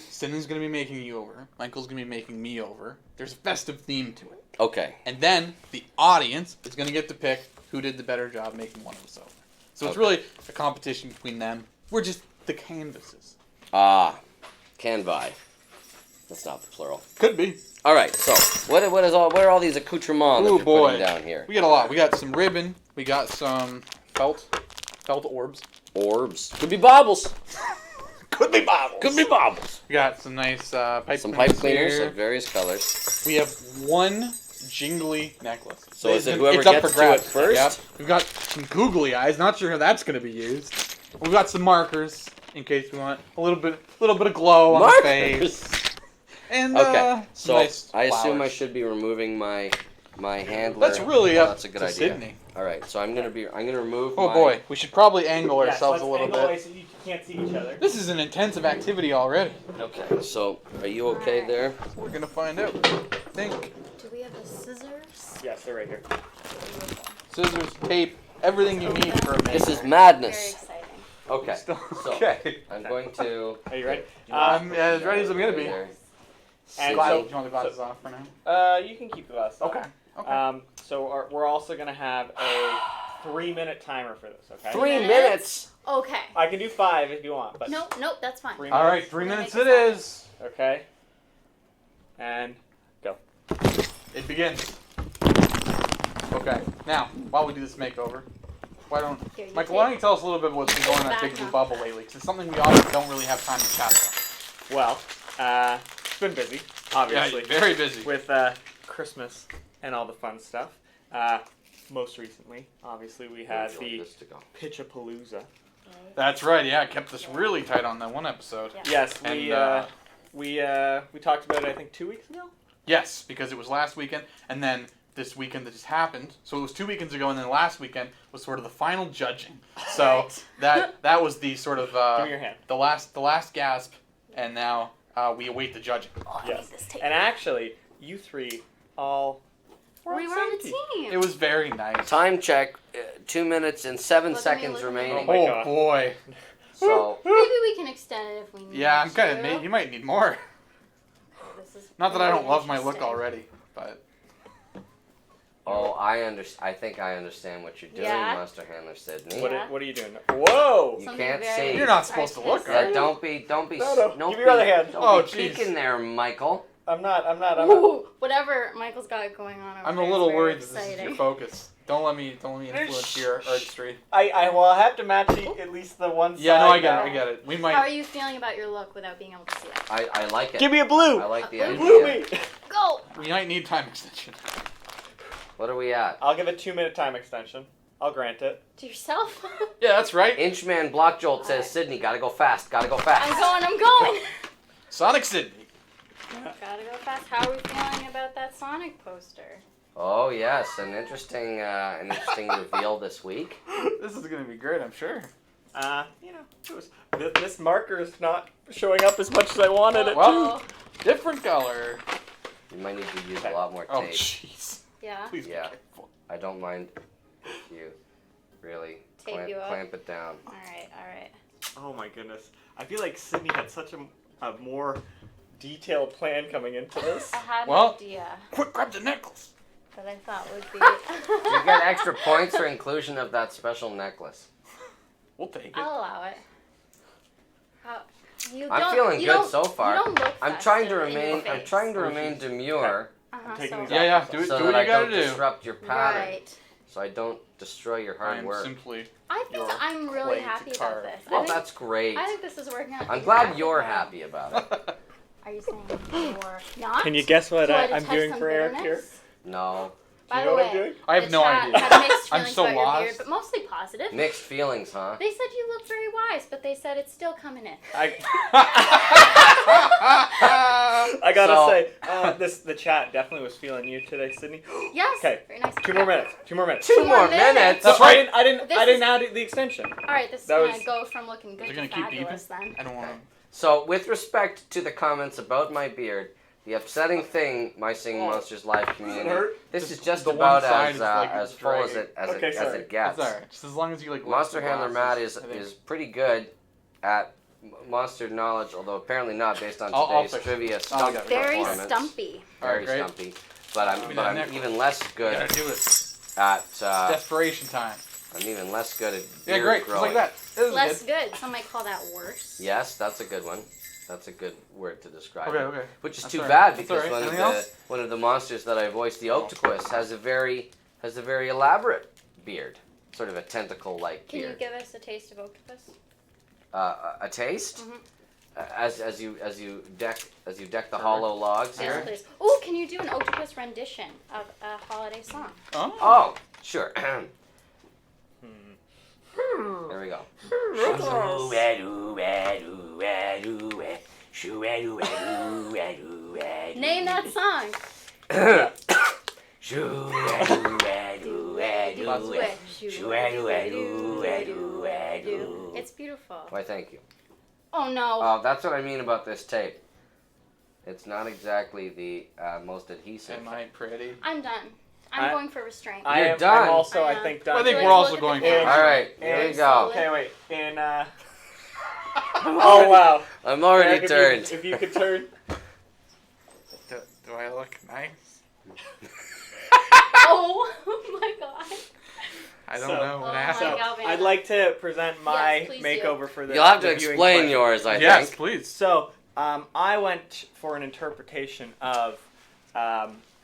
Sydney's going to be making you over. Michael's going to be making me over. There's a festive theme to it. Okay. And then the audience is going to get to pick who did the better job making one of us over. So it's Okay. really a competition between them. We're just the canvases. Can buy. That's not the plural. Could be. All right. So, what are all these accoutrements that Ooh, you're boy. putting down here? We got a lot. We got some ribbon. We got some felt orbs. Orbs. Could be baubles. Could be bottles. Could be baubles. We got some nice pipe Some pipe cleaners here. of various colors. We have one jingly necklace. So is it whoever it's up gets for grabs. to it first? Yep. We've got some googly eyes. Not sure how that's going to be used. We've got some markers in case we want a little bit of glow on the face. And Okay. some So nice I assume I flowers. should be removing my handler. That's really Oh, up that's a good to idea. Sydney. All right. So I'm gonna remove. Oh my, boy, we should probably angle Yes, ourselves let's a little angle away bit. so you can't see each other. This is an intensive activity already. Okay. So are you okay there? We're gonna find out. I think Do we have a scissors? Yes, they're right here. scissors, tape, everything you need for a This maker. is Very madness. exciting. Okay. Still So okay. I'm going to. Are you ready? I'm as ready as I'm gonna be. There. And Gla- so- do you want the glasses off for now? You can keep the glasses on. Okay. Okay. We're also gonna have a 3-minute timer for this. Okay. 3 minutes? minutes. Okay. I can do 5 if you want, but Nope, that's fine. 3 All right, minutes. 3 minutes Make it it is. Okay. And It begins. Okay. Now, while we do this makeover, why don't Here, you Michael? Why don't take- you tell us a little bit what's been going on in that Big Back Blue up. Bubble lately? 'Cause it's something we often don't really have time to chat about. well, it's been busy, obviously, very busy. with Christmas and all the fun stuff. Most recently, obviously, we had Would you the like this to go? Pitch-a-Palooza. That's right. Yeah, it kept us really tight on that one episode. Yeah. Yes, And, we talked about it, I think, 2 weeks ago. Yes, because it was last weekend, and then this weekend that just happened. So it was 2 weekends ago, and then last weekend was sort of the final judging. So Right. that was the sort of Give me your hand. the last gasp, and now we await the judging. Oh, I Yes. need this tape. And actually, you three all we were on a team. It was very nice. Time check. 2 minutes and 7 Look at me, seconds look at me. remaining. my Oh God. boy. So Maybe we can extend it if we need Yeah, I'm kind to. of. You might need more. This is Not that I really don't love my look interesting. already, but I think I understand what you're doing, Yeah. Monster Handler Sydney. What, Yeah. what are you doing? Whoa! You Something can't very see. You're not supposed to look, artistic. are you? Don't be. No, give me your other hand. Don't Oh, be jeez. peeking there, Michael. I'm not. Ooh, whatever Michael's got going on over I'm a there is little very worried that this is exciting. your focus. Don't let me influence your artistry. I'll have to match at least the one side. Yeah, no, I now. get it. We How might. are you feeling about your look without being able to see it? I like it. Give me a blue. I like the A idea. Blue me. Go! We might need time extension. What are we at? I'll give a 2-minute time extension. I'll grant it. To yourself? Yeah, that's right. Inchman Block Jolt says, Sydney, gotta go fast. Gotta go fast. I'm going! Sonic Sydney. Gotta go fast. How are we feeling about that Sonic poster? Oh yes, an interesting reveal this week. This is gonna be great, I'm sure. This marker is not showing up as much as I wanted it Well- to. Different color. You might need to use a lot more Oh, tape. jeez. Yeah. Please be Yeah. careful. I don't mind if you really Tape you up. clamp it down. Alright. Oh my goodness. I feel like Sydney had such a more detailed plan coming into this. I had Well- an idea Quick, grab the necklace. that I thought would be. You get extra points for inclusion of that special necklace. We'll take it. I'll allow it. I'm feeling good so far. You don't look I'm trying to festive in your remain. I'm face. trying to Oh, remain jeez. demure Uh-huh, taking so- these Yeah, off. do it. So do that what I you gotta don't do. disrupt your pattern. Right. So I don't destroy your I hard am work. simply. I think Your I'm really clay to happy about carve. this. Well, I think, that's great. I think this is working out. I'm glad exactly you're how- happy about it. Are you saying you're not? Can you guess what Do I I'm detect doing some for Eric here? bitterness? No. By you the know what way, I'm doing? I have the no chat idea. had mixed I'm feelings so about your lost. beard, but mostly positive. Mixed feelings, huh? They said you look very wise, but they said it's still coming in. I gotta So- say, the chat definitely was feeling you today, Sydney. Yes. Okay, Very nice. 2 more minutes. 2 more minutes. Two more minutes? That's No, right. I didn't This is- add the extension. All right, this is That gonna was- go from looking good Is it to gonna keep fabulous then. I don't want to. So, with respect to the comments about my beard, the upsetting thing, my Singing Oh. Monsters live community, hurt? this Just is just the one about side as is, like, as full as dragging. Okay, as sorry. it gets. It's alright. Just as long as you like. Monster lift the Handler Matt glasses, is I think. is pretty good at monster knowledge, although apparently not based on I'll today's fix it. trivia I'll stump get it. Very performance. stumpy. Very Alright, great. stumpy. But Give me that I'm nickel. even less You good gotta do it. at Desperation time. I'm even less good at Yeah, beard great. Just growing. like that. This is Less good. good. Some might call that worse. Yes, that's a good one. That's a good word to describe Okay, it. okay. Which is That's too all right. bad That's because all right. Anything else? one of the monsters that I voiced, the Octopus, has a very elaborate beard, sort of a tentacle-like Can you beard. give us a taste of octopus? A taste? Mhm. As you deck the hollow logs Yes, here. please. Oh, can you do an octopus rendition of a holiday song? Oh. Oh, sure. Hmm. There we go. Name that song. It's beautiful. Why, thank you. Oh no. Oh, that's what I mean about this tape. It's not exactly the most adhesive. Am I pretty? I'm done. I'm I- going for restraint. I You're am done. I'm also, I I am. think, Well, done. I think Like, we're also look at going the for. camera. All right, here we And- go. Okay, wait. Oh, wow. I'm already Eric, turned. If you could turn. Do I look nice? Oh my god. I don't So- know what Oh happened. my So, God, man. I'd like to present my Yes, please do. makeover for the You'll have to the viewing explain pleasure. yours, I Yes, think. please. So, I went for an interpretation of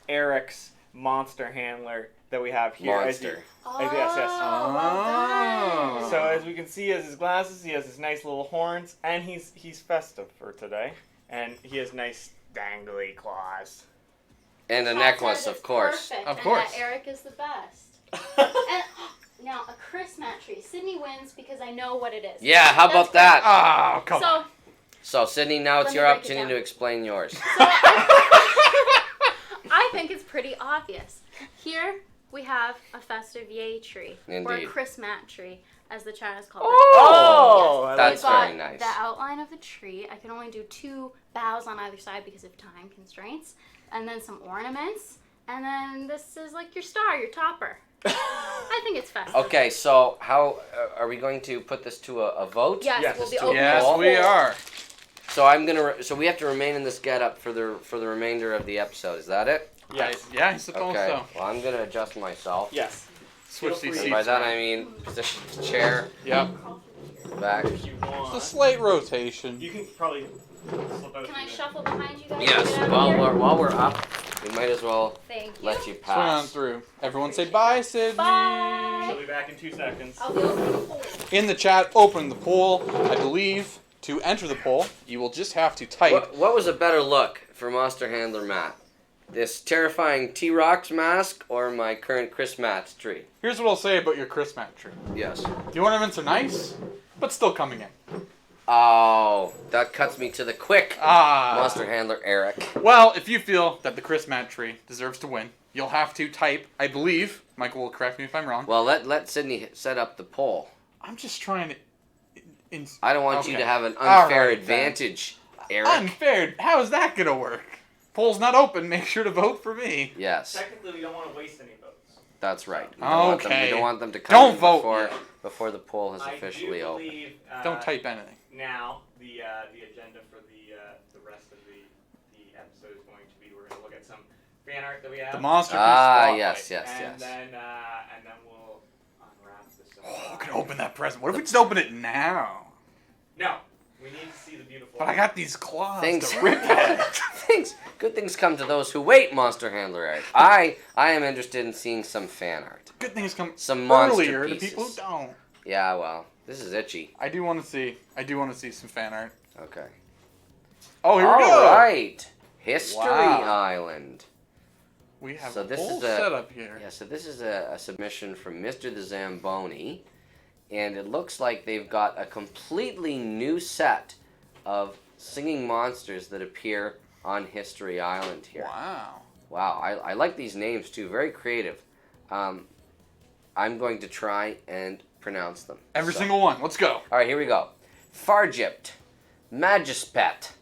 Eric's monster handler that we have here. Monster. Oh, yes, yes. well done. Oh. So as we can see, he has his glasses, he has his nice little horns, and he's festive for today. And he has nice dangly claws. And a Kat necklace, said of it's course. Perfect, Of and course. that Eric is the best. And now a Christmas tree. Sydney wins because I know what it is. Yeah, how about that? Oh, come on. So, So, Sydney, now it's Let me your break it opportunity down. to explain yours. I think it's pretty obvious. Here we have a festive yay tree, or a Indeed. Christmas tree, as the chat has called Oh, it. I That's We've got very nice. the outline of the tree. I can only do 2 boughs on either side because of time constraints, and then some ornaments, and then this is like your star, your topper. I think it's festive. Okay, so how are we going to put this to a vote? Yes, Yes, we'll be to opening Yes, the we poll. are. So I'm gonna. So we have to remain in this getup for the remainder of the episode. Is that it? Yes. Yeah, I suppose Okay. so. Well, I'm gonna adjust myself. Yes. Switch Feel these free. And seats. by that around. I mean position the chair Yep. back. If you It's a want. slight rotation. You can probably slip out Can I through shuffle behind you guys? Yes. Get out of here? While we're up, we might as well Thank you. let you Swing on pass. through. Everyone say bye, Sydney. Bye. She'll be back in 2 seconds. I'll be opening the poll. In the chat, open the poll. I believe to enter the poll, you will just have to type. What was a better look for Monster Handler Matt? This terrifying T-Rox mask or my current Chris Matt's tree? Here's what I'll say about your Christmas tree. Yes. The ornaments are nice, but still coming in. Oh, that cuts me to the quick. Ah. Monster Handler Eric. Well, if you feel that the Christmas tree deserves to win, you'll have to type, I believe, Michael will correct me if I'm wrong. Well, let Sydney set up the poll. I'm just trying to... I don't want you Okay. to have an All unfair right, then. advantage, Eric. Unfair? How is that going to work? Poll's not open. Make sure to vote for me. Yes, Technically, we don't want to waste any votes. that's right. We Okay. don't want them to come Don't in vote before, yet. before the poll has I officially do opened. believe, Don't type anything. Now the agenda for the rest of the episode is going to be we're going to look at some fan art that we have. The Monsterpiece Ah, Spotlight. yes, yes, and yes. then we'll unwrap this. Oh, we're going to open that present. What if we just open it now? No, We need to see the beautiful. But I got these claws Thanks. to rip at it. Good things come to those who wait, Monster Handler Eric. I am interested in seeing some fan art. Good things come Some monster earlier to pieces. people who don't. Yeah, well, this is itchy. I do want to see some fan art. Okay. Oh, here we go. All right. History Wow. Island. We have So a this whole is a- setup here. Yeah, so this is a submission from Mr. the Zamboni, and it looks like they've got a completely new set of singing monsters that appear on History Island here. Wow. Wow, I like these names too. Very creative. I'm going to try and pronounce them. Every So- single one. Let's go. All right, here we go. Fargypt, Magispet,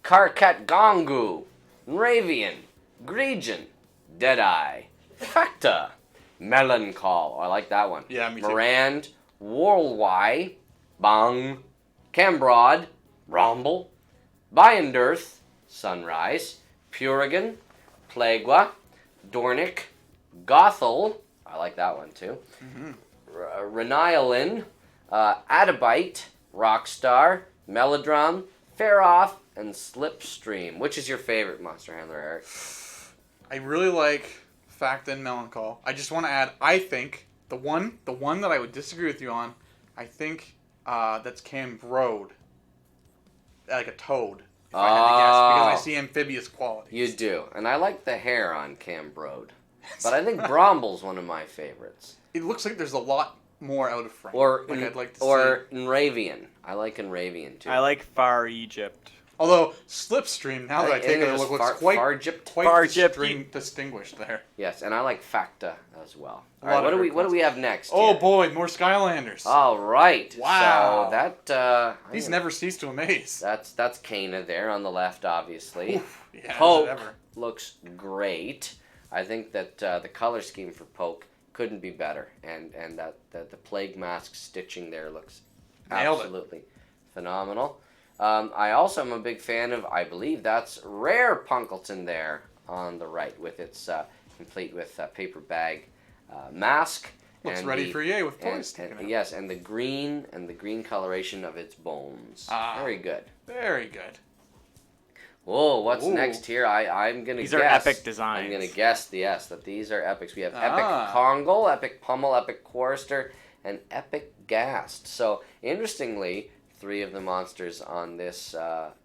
Karkat Gongu, Ravian, Gregion, Deadeye, Facta, Melanchol. I like that one. Yeah, me too. Morand, Warlwy, Bang, Cambrod, Romble, Byendirth, Sunrise, Purigan, Plaguewa, Dornick, Gothel. I like that one too. Mm-hmm. Reniolin, Adabite, Rockstar, Melodrum, Faroff, and Slipstream. Which is your favorite Monster Handler, Eric? I really like Fact and Melanchol. I just want to add, I think, the one that I would disagree with you on, I think that's Cambrode. Like a toad, if I had to guess, because I see amphibious qualities. You do. And I like the hair on Cambrode. But I think Bromble's one of my favorites. It looks like there's a lot more out of frame. Or like I'd like to or see. Nravian. I like Nravian too. I like Far Egypt. Although Slipstream, now that I take a look, looks quite Fargypt. distinguished there. Yes, and I like Facta as well. A All lot right, of what do we have next? Oh here? boy, more Skylanders. All right. Wow. So that These never cease to amaze. That's Kana there on the left, obviously. Oof, yeah, is it Poke ever. looks great. I think that the color scheme for Poke couldn't be better, and that the plague mask stitching there looks Nailed it. absolutely phenomenal. I also am a big fan of, I believe that's Rare Punkleton there on the right, with its complete with paper bag mask. Looks and ready the- for EA with and, toys sticking out. yes, and the green coloration of its bones. Ah. Very good. Very good. Whoa, what's Ooh. next here? I'm gonna These guess. are epic designs. I'm gonna guess, yes, that these are epics. We have Epic Ah. Kongol, Epic Pummel, Epic Chorister, and Epic Gast. So, interestingly, 3 of the monsters on this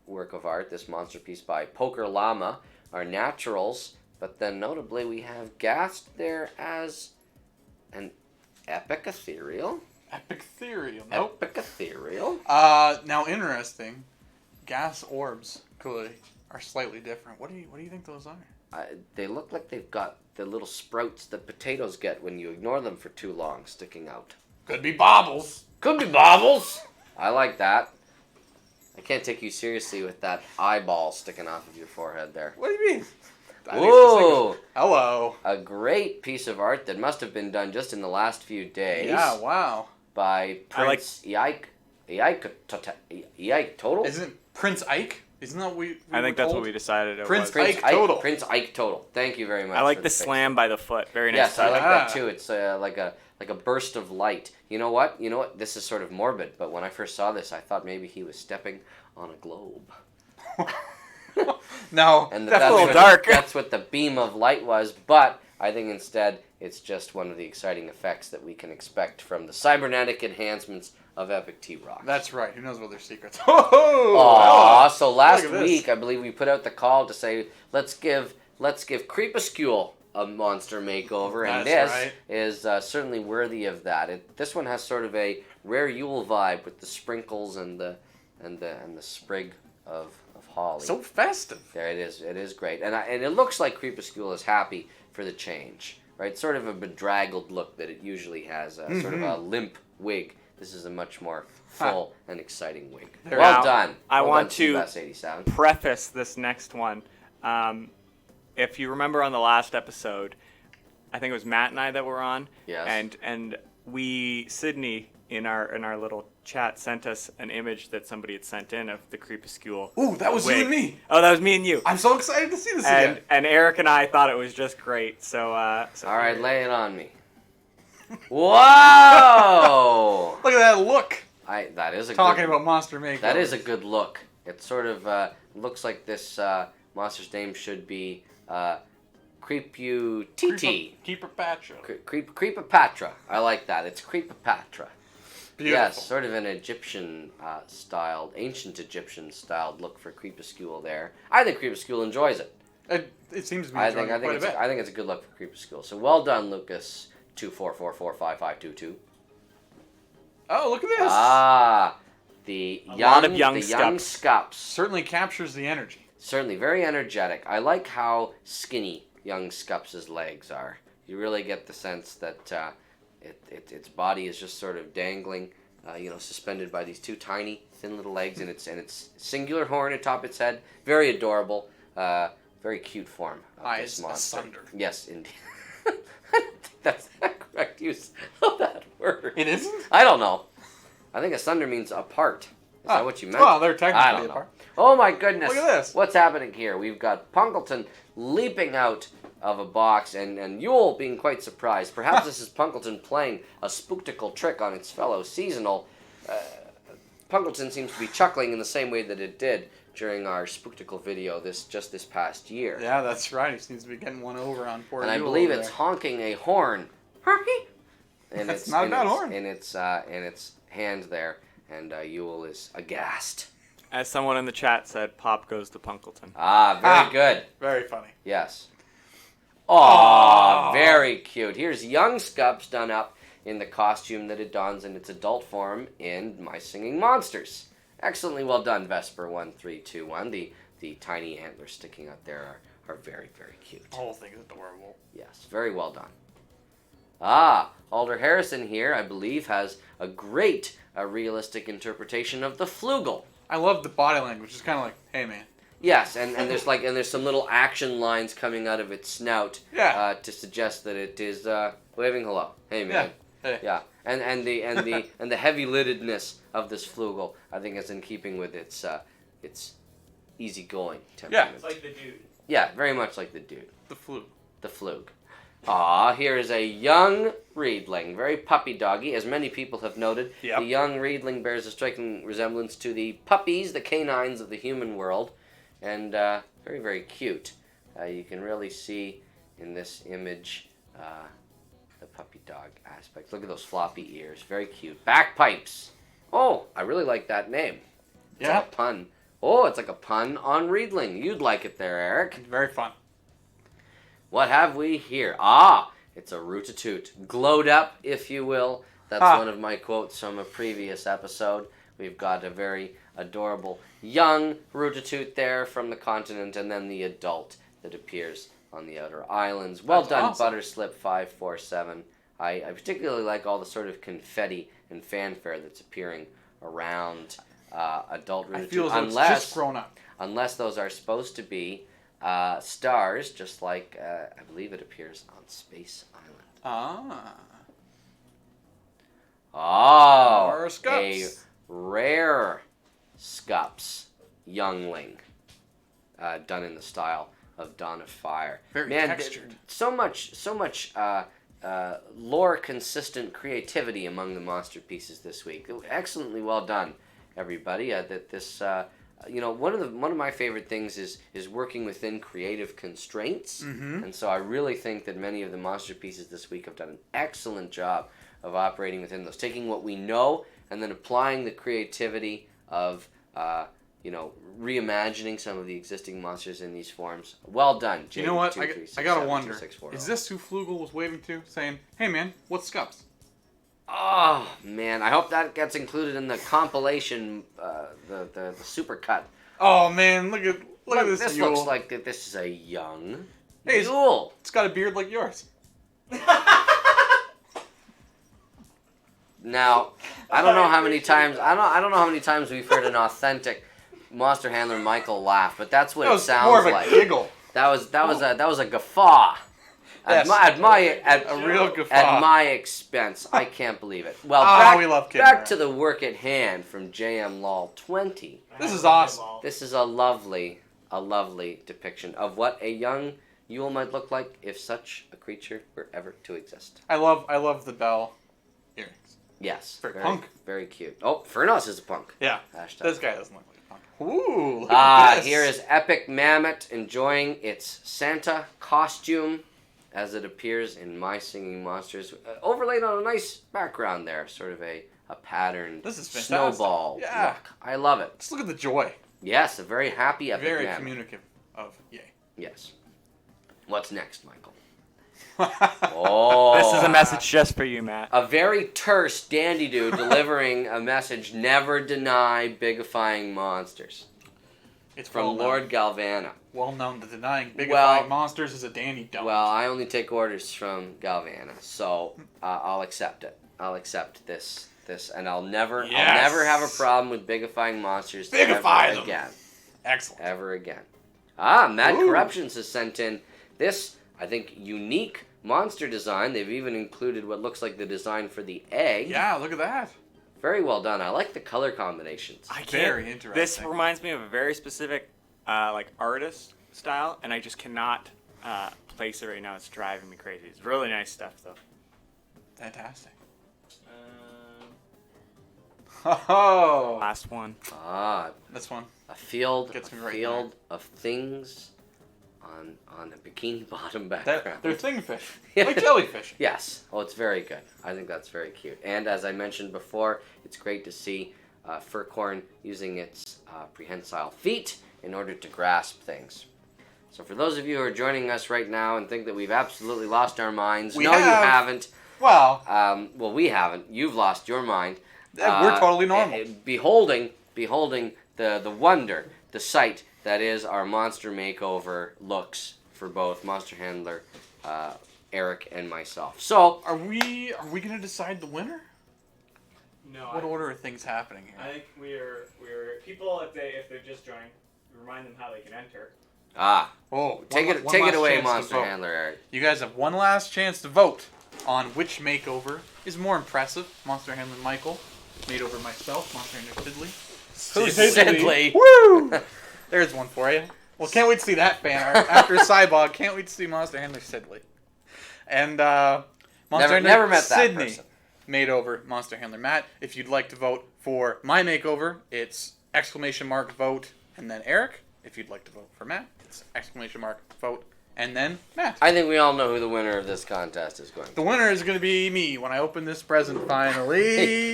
work of art, this Monsterpiece by Poker Llama, are naturals, but then notably we have Gast there as an Epic Ethereal. Epic Ethereal. Nope. Epic Ethereal? Now interesting. Gas orbs clearly are slightly different. What do you think those are? They look like they've got the little sprouts that potatoes get when you ignore them for too long sticking out. Could be baubles. Could be baubles. I like that. I can't take you seriously with that eyeball sticking off of your forehead there. What do you mean? I think it's Whoa! distinguished. Hello. A great piece of art that must have been done just in the last few days Yeah. Wow. by I like- Prince Ike Total? Isn't it Prince Ike? Isn't that what we I think were that's told? what we decided it Prince was. Prince Ike Total. Prince Ike Total. Thank you very much. I like for the fix. slam by the foot. Very nice. Yes, I like that Ah. too. It's like a burst of light. You know what? This is sort of morbid, but when I first saw this, I thought maybe he was stepping on a globe. No. And that's that's a little what, dark. That's what the beam of light was, but I think instead it's just one of the exciting effects that we can expect from the cybernetic enhancements of Epic T-Rock. That's right. Who knows what their secrets? Oh, Aw, so last Look at this. week I believe we put out the call to say let's give Creepuscule a monster makeover, and That's this right. is certainly worthy of that. This one has sort of a rare Yule vibe with the sprinkles and the sprig of holly. So festive. There it is. It is great, and it looks like Creepuscule is happy for the change, right? Sort of a bedraggled look that it usually has, sort of a limp wig. This is a much more full and exciting wig. There Well Now, done. I Well want done, to CS87. preface this next one. If you remember on the last episode, I think it was Matt and I that were on. Yes. And Sydney in our little chat sent us an image that somebody had sent in of the Creepuscule. Ooh, that was you wig. and me. Oh, that was me and you. I'm so excited to see this And again. and Eric and I thought it was just great. So All right, lay it on me. Whoa! Look at that look. That is a Talking good, about monster makeovers. That is a good look. It sort of looks like this monster's name should be Creeputiti. Creepapatra. Creepapatra. I like that. It's Creepapatra. Beautiful. Yes, sort of an Egyptian styled, ancient Egyptian styled look for Crepuscule there. I think Crepuscule enjoys it. It seems to be I enjoying think it quite it's a bit. I think it's a good look for Crepuscule. So well done, Lucas. 24445522. Oh, look at this. Ah, the lot of young scups. Certainly captures the energy. Certainly, very energetic. I like how skinny young Scups' legs are. You really get the sense that its body is just sort of dangling, suspended by these two tiny, thin little legs, and its singular horn atop its head. Very adorable. Very cute form of Eyes this monster. asunder. Yes, indeed. I don't think that's the correct use of that word. It isn't? I don't know. I think asunder means apart. Is that what you meant? Well, they're I technically don't know. apart. Oh my goodness. Look at this. What's happening here? We've got Punkleton leaping out of a box and Yule being quite surprised. Perhaps this is Punkleton playing a spooktical trick on its fellow seasonal. Punkleton seems to be chuckling in the same way that it did during our spooktical video this past year. Yeah, that's right. He seems to be getting one over on poor And I Yule believe over it's there. honking a horn. And That's it's not a in bad its, horn. in its hand there, and Yule is aghast. As someone in the chat said, Pop goes to Punkleton. Very good. Very funny. Yes. Aw, very cute. Here's young Scups done up in the costume that it dons in its adult form in My Singing Monsters. Excellently well done, Vesper1321. The tiny antlers sticking out there are very, very cute. The whole thing is adorable. Yes, very well done. Alder Harrison here, I believe, has a great realistic interpretation of the Flugel. I love the body language. It's kind of like, hey, man. Yes, and there's some little action lines coming out of its snout to suggest that it is waving hello. Hey, man. Yeah. Hey. Yeah, and the heavy liddedness of this Flugel, I think, is in keeping with its easygoing temperament. It's like the dude. Yeah, very much like the dude. The flu. The Flug. Here is a young Riedling, very puppy doggy, as many people have noted. Yep. The young Riedling bears a striking resemblance to the puppies, the canines of the human world, and very, very cute. You can really see in this image the puppy dog aspect. Look at those floppy ears, very cute. Bagpipes. Oh, I really like that name. It's like a pun. Oh, it's like a pun on Riedling. You'd like it there, Eric. Very fun. What have we here? It's a Rootatoot. Glowed up, if you will. That's one of my quotes from a previous episode. We've got a very adorable young Rootatoot there from the continent, and then the adult that appears on the outer islands. Well That's done, awesome. Butterslip547. I particularly like all the sort of confetti and fanfare that's appearing around adult Rootatoot. I feel as though it's just grown up. Unless those are supposed to be stars, just like I believe it appears on Space Island. More A Scups. rare Scups youngling, done in the style of Dawn of Fire. Very Man, textured. So much lore consistent creativity among the monster pieces this week. Excellently well done, everybody. One of my favorite things is working within creative constraints, and so I really think that many of the monster pieces this week have done an excellent job of operating within those, taking what we know and then applying the creativity of reimagining some of the existing monsters in these forms. Well done, You know what? I gotta wonder. 23640. Is this who Flugel was waving to, saying, "Hey, man, what's Scups?" Oh man, I hope that gets included in the compilation, the supercut. Oh man, look at this. This Yule. looks like that. This is a young Hey, Yule. It's got a beard like yours. Now, I don't know how many times we've heard an authentic monster handler Michael laugh, but that's what That it was sounds more of a like. giggle. That was a guffaw. Yes. A real guffaw. At my expense. I can't believe it. Well, we love Kid back Bear. to the work at hand from JMLol20. This is awesome. This is a lovely depiction of what a young Yule might look like if such a creature were ever to exist. I love the bell earrings. Yes. Very punk. Very cute. Oh, Furnos is a punk. Yeah. Hashtag. This guy doesn't look like a punk. Ooh, look at this. Here is Epic Mammoth enjoying its Santa costume as it appears in My Singing Monsters, overlaid on a nice background there, sort of a patterned This is fantastic. snowball Yeah. look. I love it. Just look at the joy. Yes, a very happy Epic Very Mammoth. communicative of yay. Yes. What's next, Michael? Oh. This is a message just for you, Matt. A very terse dandy dude delivering a message: never deny bigifying monsters. It's From well Lord known. Galvana. Well known that denying bigifying Well- monsters is a dandy don't. Well, I only take orders from Galvana, so I'll accept it. I'll accept this, and I'll never have a problem with bigifying monsters Bigify ever them. again. Excellent. Ever again. Mad Ooh. Corruptions has sent in this, I think, unique monster design. They've even included what looks like the design for the egg. Yeah, look at that. Very well done. I like the color combinations. I can't. Very interesting. This reminds me of a very specific, like artist style, and I just cannot place it right now. It's driving me crazy. It's really nice stuff, though. Fantastic. Oh, Last one. this one. A field, Gets me a right field of things on a bikini bottom background. They're thingfish, like jellyfish. Yes. Oh, it's very good. I think that's very cute. And as I mentioned before, it's great to see Furcorn using its prehensile feet in order to grasp things. So for those of you who are joining us right now and think that we've absolutely lost our minds, We no, have. you haven't. Well, Well, we haven't. You've lost your mind. we're totally normal. Beholding the wonder, the sight that is our monster makeover looks for both Monster Handler, Eric, and myself. So, Are we gonna decide the winner? No, What order are things happening here? I think we're people if they're just joining, remind them how they can enter. Oh, take one it last away, chance to Monster vote. Handler, Eric. You guys have one last chance to vote on which makeover is more impressive. Monster Handler Michael, made over myself, Monster Handler Sidley. Who's Sidley? Woo! There's one for you. Well, can't wait to see that fan art. After Cybog, can't wait to see Monster Handler Sidley. And Monster Handler never met that Sydney person. made over Monster Handler Matt. If you'd like to vote for my makeover, it's !vote and then Eric. If you'd like to vote for Matt, it's !vote and then Matt. I think we all know who the winner of this contest is going to The winner is going to be me when I open this present finally.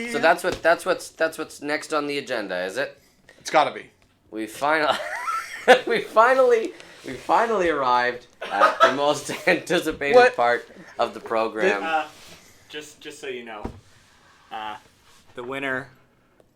be. So that's what's next on the agenda, is it? It's got to be. We finally arrived at the most anticipated What? part of the program. Just so you know, the winner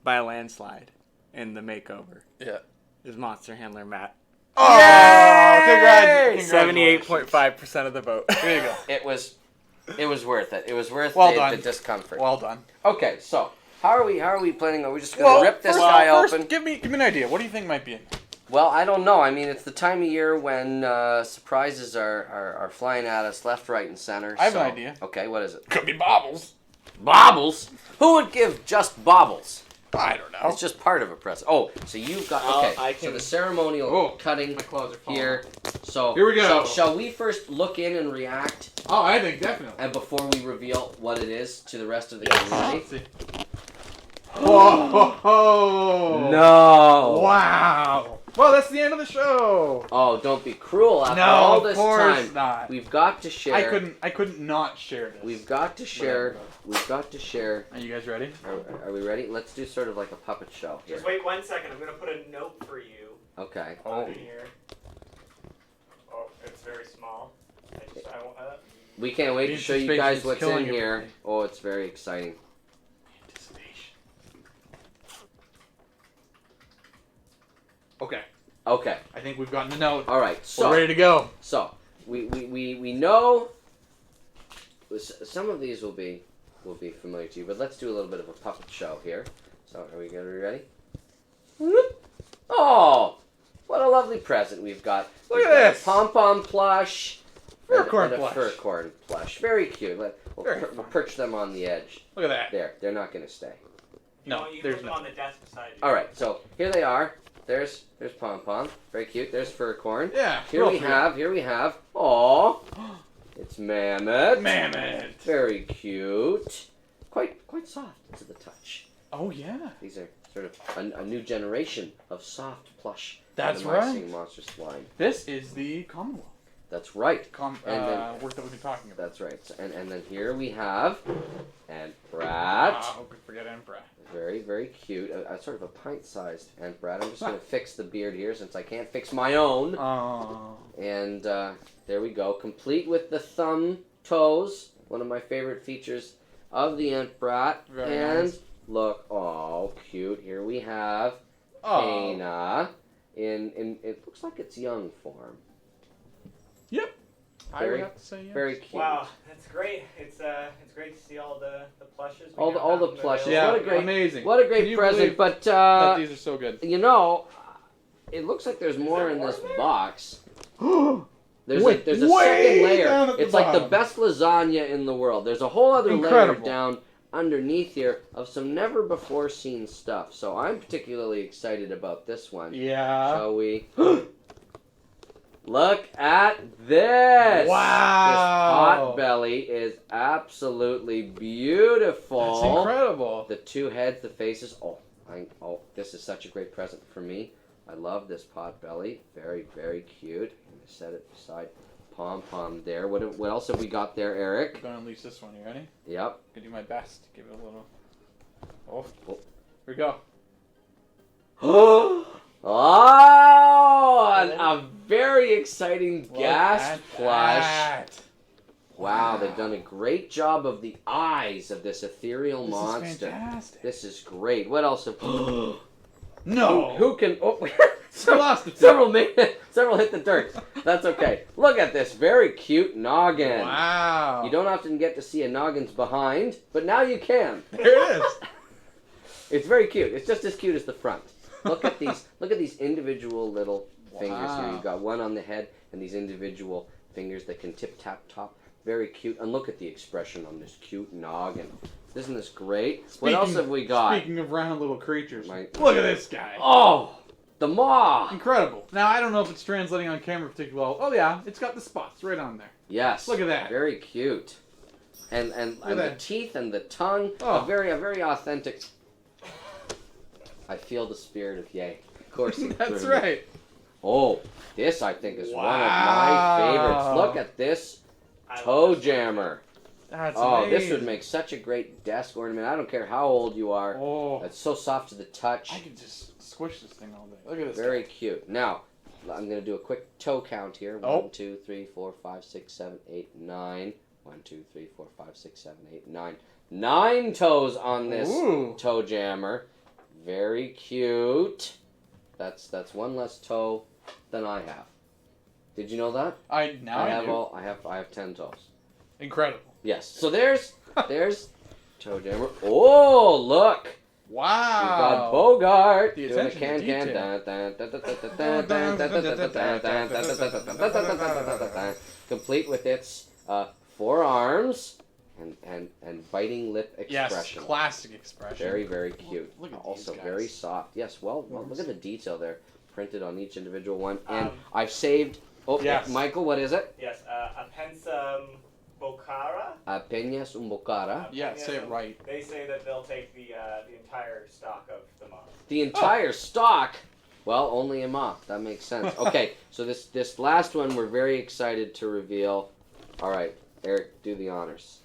by a landslide in the makeover Yeah. is Monster Handler Matt. Oh, congratulations. 78.5% of the vote. There you go. It was worth it. It was worth Well the done. discomfort. Well done. Okay, so how are we planning? Are we just gonna rip this guy first, open? Give me an idea. What do you think might be in there? Well, I don't know. I mean, it's the time of year when surprises are flying at us left, right, and center. I have an idea. Okay, what is it? Could be baubles. Baubles? Who would give just baubles? I don't know. It's just part of a present. Oh, so you've got okay. I So can- the ceremonial Oh, cutting my claws are falling here. So Here we go. Shall we first look in and react, Oh, I think definitely. and before we reveal what it is to the rest of the community? Let's see. Whoa! Ho, ho. No. Wow. Well, that's the end of the show. Oh, don't be cruel. After No, all of this course time, not. we've got to share. I couldn't not share this. We've got to share. We've got to share. Are you guys ready? Are we ready? Let's do sort of like a puppet show here. Just wait 1 second. I'm gonna put a note for you Okay. on here. Oh, it's very small. I won't. We can't wait The to show you anticipation guys is what's killing in here. everybody. Oh, it's very exciting. Anticipation. Okay. Okay. I think we've gotten the note. All right. So We're ready to go. So we know some of these will be familiar to you, but let's do a little bit of a puppet show here. So are we ready? Whoop. Oh, what a lovely present we've got. Look We've at got this. a pom-pom plush. Furcorn and a plush. furcorn plush. Very cute. Very We'll fun. perch them on the edge. Look at that. There. They're not going to stay. No, you can there's put them no. on the desk beside you. All right. So here they are. There's pom-pom. Very cute. There's furcorn. Yeah. Here we have. Aw. It's Mammoth. Mammoth. Very cute. Quite quite soft to the touch. Oh yeah. These are sort of a new generation of soft plush. That's in the My right. Singing Monsters line. This is the Commonwealth. That's right. Work that we've been talking about. That's right. And then here we have Aunt Brat. Oh, could forget Aunt Brat. Very, very cute. A sort of a pint-sized Aunt Brat. I'm just going to fix the beard here since I can't fix my own. Oh. And there we go. Complete with the thumb toes. One of my favorite features of the Aunt Brat. Very and nice. look, oh, cute. Here we have Kana in it looks like it's young form. Yep. I Very- would have to say yes. Very cute. Wow, that's great. It's great to see all the plushes. All the plushes. Yeah, What a great- amazing. What a Can great you present, believe but that these are so good. you know, it looks like there's more there in more this in there? box. There's Wait, a way second layer. down at the It's like the bottom. best lasagna in the world. There's a whole other layer Incredible. down underneath here of some never before seen stuff. So I'm particularly excited about this one. Yeah. Shall we? Look at this! Wow. This Potbelly is absolutely beautiful. That's incredible. The two heads, the faces. Oh, this is such a great present for me. I love this Potbelly. Very, very cute. I'm gonna set it beside Pom Pom there. What else have we got there, I'm Eric? gonna unleash this one. You ready? Yep. I do my best to give it a little. Oh. Oh. Here we go. Oh, and a very exciting Look gas at plush. that. Wow, they've done a great job of the eyes of this ethereal This monster. is fantastic. This is great. What else? No. Who can? Oh, I lost it. several hit the dirt. That's okay. Look at this very cute noggin. Wow. You don't often get to see a noggin's behind, but now you can. There it is. It's very cute. It's just as cute as the front. Look at these. Look at these individual little fingers here. Wow. You've got one on the head and these individual fingers that can tip tap top. Very cute. And look at the expression on this cute noggin. Isn't this great? What else have we got? Speaking of round little creatures, My- look at this guy. Oh, the maw. Incredible. Now, I don't know if it's translating on camera particularly well. Oh, yeah, it's got the spots right on there. Yes. Look at that. Very cute. And the that. teeth and the tongue. Oh. A very authentic. I feel the spirit of Yay coursing That's through me. right. Oh, this I think is one of Wow. my favorites. Look at this I love toe this. jammer. That's Oh, amazing. this would make such a great desk ornament. I don't care how old you are. Oh, It's so soft to the touch. I could just squish this thing all day. Look at this. Very cute. Now, I'm going to do a quick toe count here. Oh. 1, 2, 3, 4, 5, 6, 7, 8, 9. 1, 2, 3, 4, 5, 6, 7, 8, 9. 9 toes on this Ooh. toe jammer. Very cute. That's one less toe than I have. Did you know that? I do. I have 10 toes. Incredible. Yes. So there's toe jammer. Oh, look. Wow. We've got Bogart The doing a attention to can. Complete with its forearms and biting lip Yes, expression. classic expression. Very cute. Look at Also these guys. very soft. Yes, well, look at the detail there, printed on each individual one. Um, And I've saved. Oh, Yes. Michael, what is it? Yes, a pensum bocara. Peñas umbocara. Yeah, say it right. They say that they'll take the entire stock of the month. The entire stock. Well, only a moth. That makes sense. Okay, so this last one we're very excited to reveal. All right, Eric, do the honors.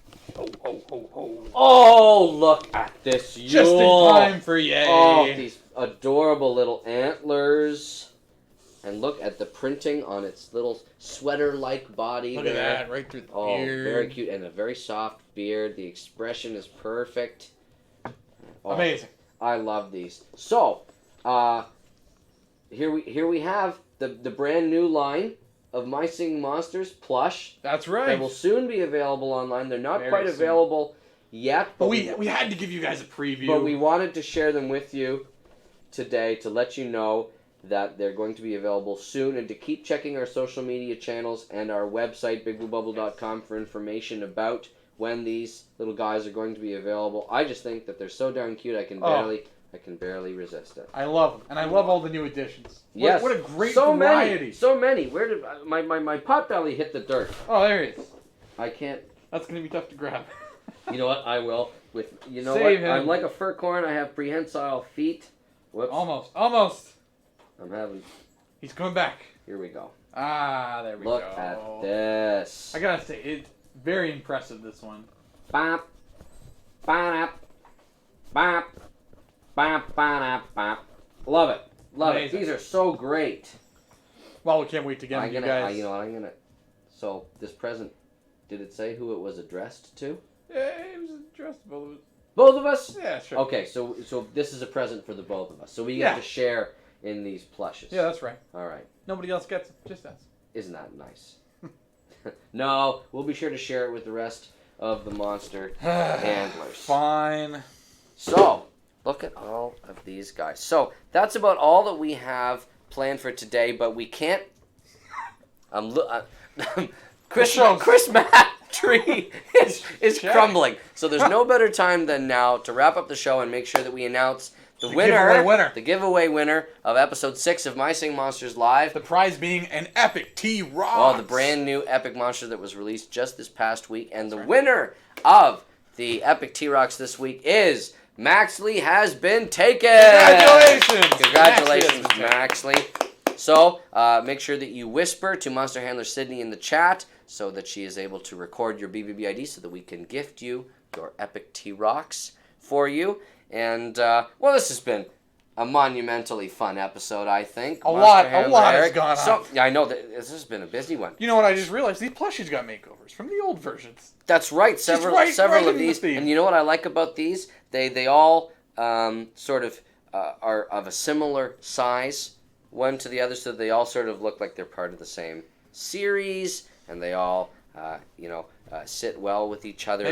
Oh, look at this Yule. Just in time for Yay. Oh, these adorable little antlers. And look at the printing on its little sweater-like body Look there. at that, right through the Oh, beard. very cute. And a very soft beard. The expression is perfect. Oh, Amazing. I love these. So, here we have the brand new line of My Singing Monsters plush. That's They right. will soon be available online. They're not Very quite soon. available yet, But we had to give you guys a preview. but we wanted to share them with you today to let you know that they're going to be available soon, and to keep checking our social media channels and our website, bigbluebubble.com, for information about when these little guys are going to be available. I just think that they're so darn cute, I can barely resist it. I love them, and I love all the new additions. Yes. What a great so variety. So many. Where did my Potbelly hit the dirt? Oh, there he is. I can't. That's going to be tough to grab. You know what? I will. With you know Save what? him. I'm like a furcorn. I have prehensile feet. Whoops. Almost. I'm having. He's coming back. Here we go. Ah, there we go. Look at this. I gotta say, it's very impressive, this one. Bop. Bop. Bop. Bop. Bop. Bop. Love it. Love Amazing. it. These are so great. Well, we can't wait to get them to you guys. You know what? I'm gonna. So this present, did it say who it was addressed to? Yeah, it was addressed to both of us. Both of us. Yeah, sure. Okay, so this is a present for the both of us. So we Yeah. get to share in these plushes. Yeah, that's right. All right. Nobody else gets them, just us. Isn't that nice? No, we'll be sure to share it with the rest of the monster handlers. Fine. So, look at all of these guys. So, that's about all that we have planned for today, but we can't... Chris Matt tree is crumbling. So there's no better time than now to wrap up the show and make sure that we announce the giveaway winner of episode 6 of My Sing Monsters Live. The prize being an epic T-Rock. Oh, the brand new epic monster that was released just this past week. And the winner of the epic T-Rocks this week is Maxley has been taken. Congratulations, Maxley. So, make sure that you whisper to Monster Handler Sydney in the chat so that she is able to record your BBB ID so that we can gift you your epic T-Rocks for you. And, well, this has been a monumentally fun episode, I think. A lot has gone on. So, yeah, I know that this has been a busy one. You know what I just realized? These plushies got makeovers from the old versions. That's right. Several of these. And you know what I like about these? They all sort of are of a similar size, one to the other, so they all sort of look like they're part of the same series, and they all, sit well with each other.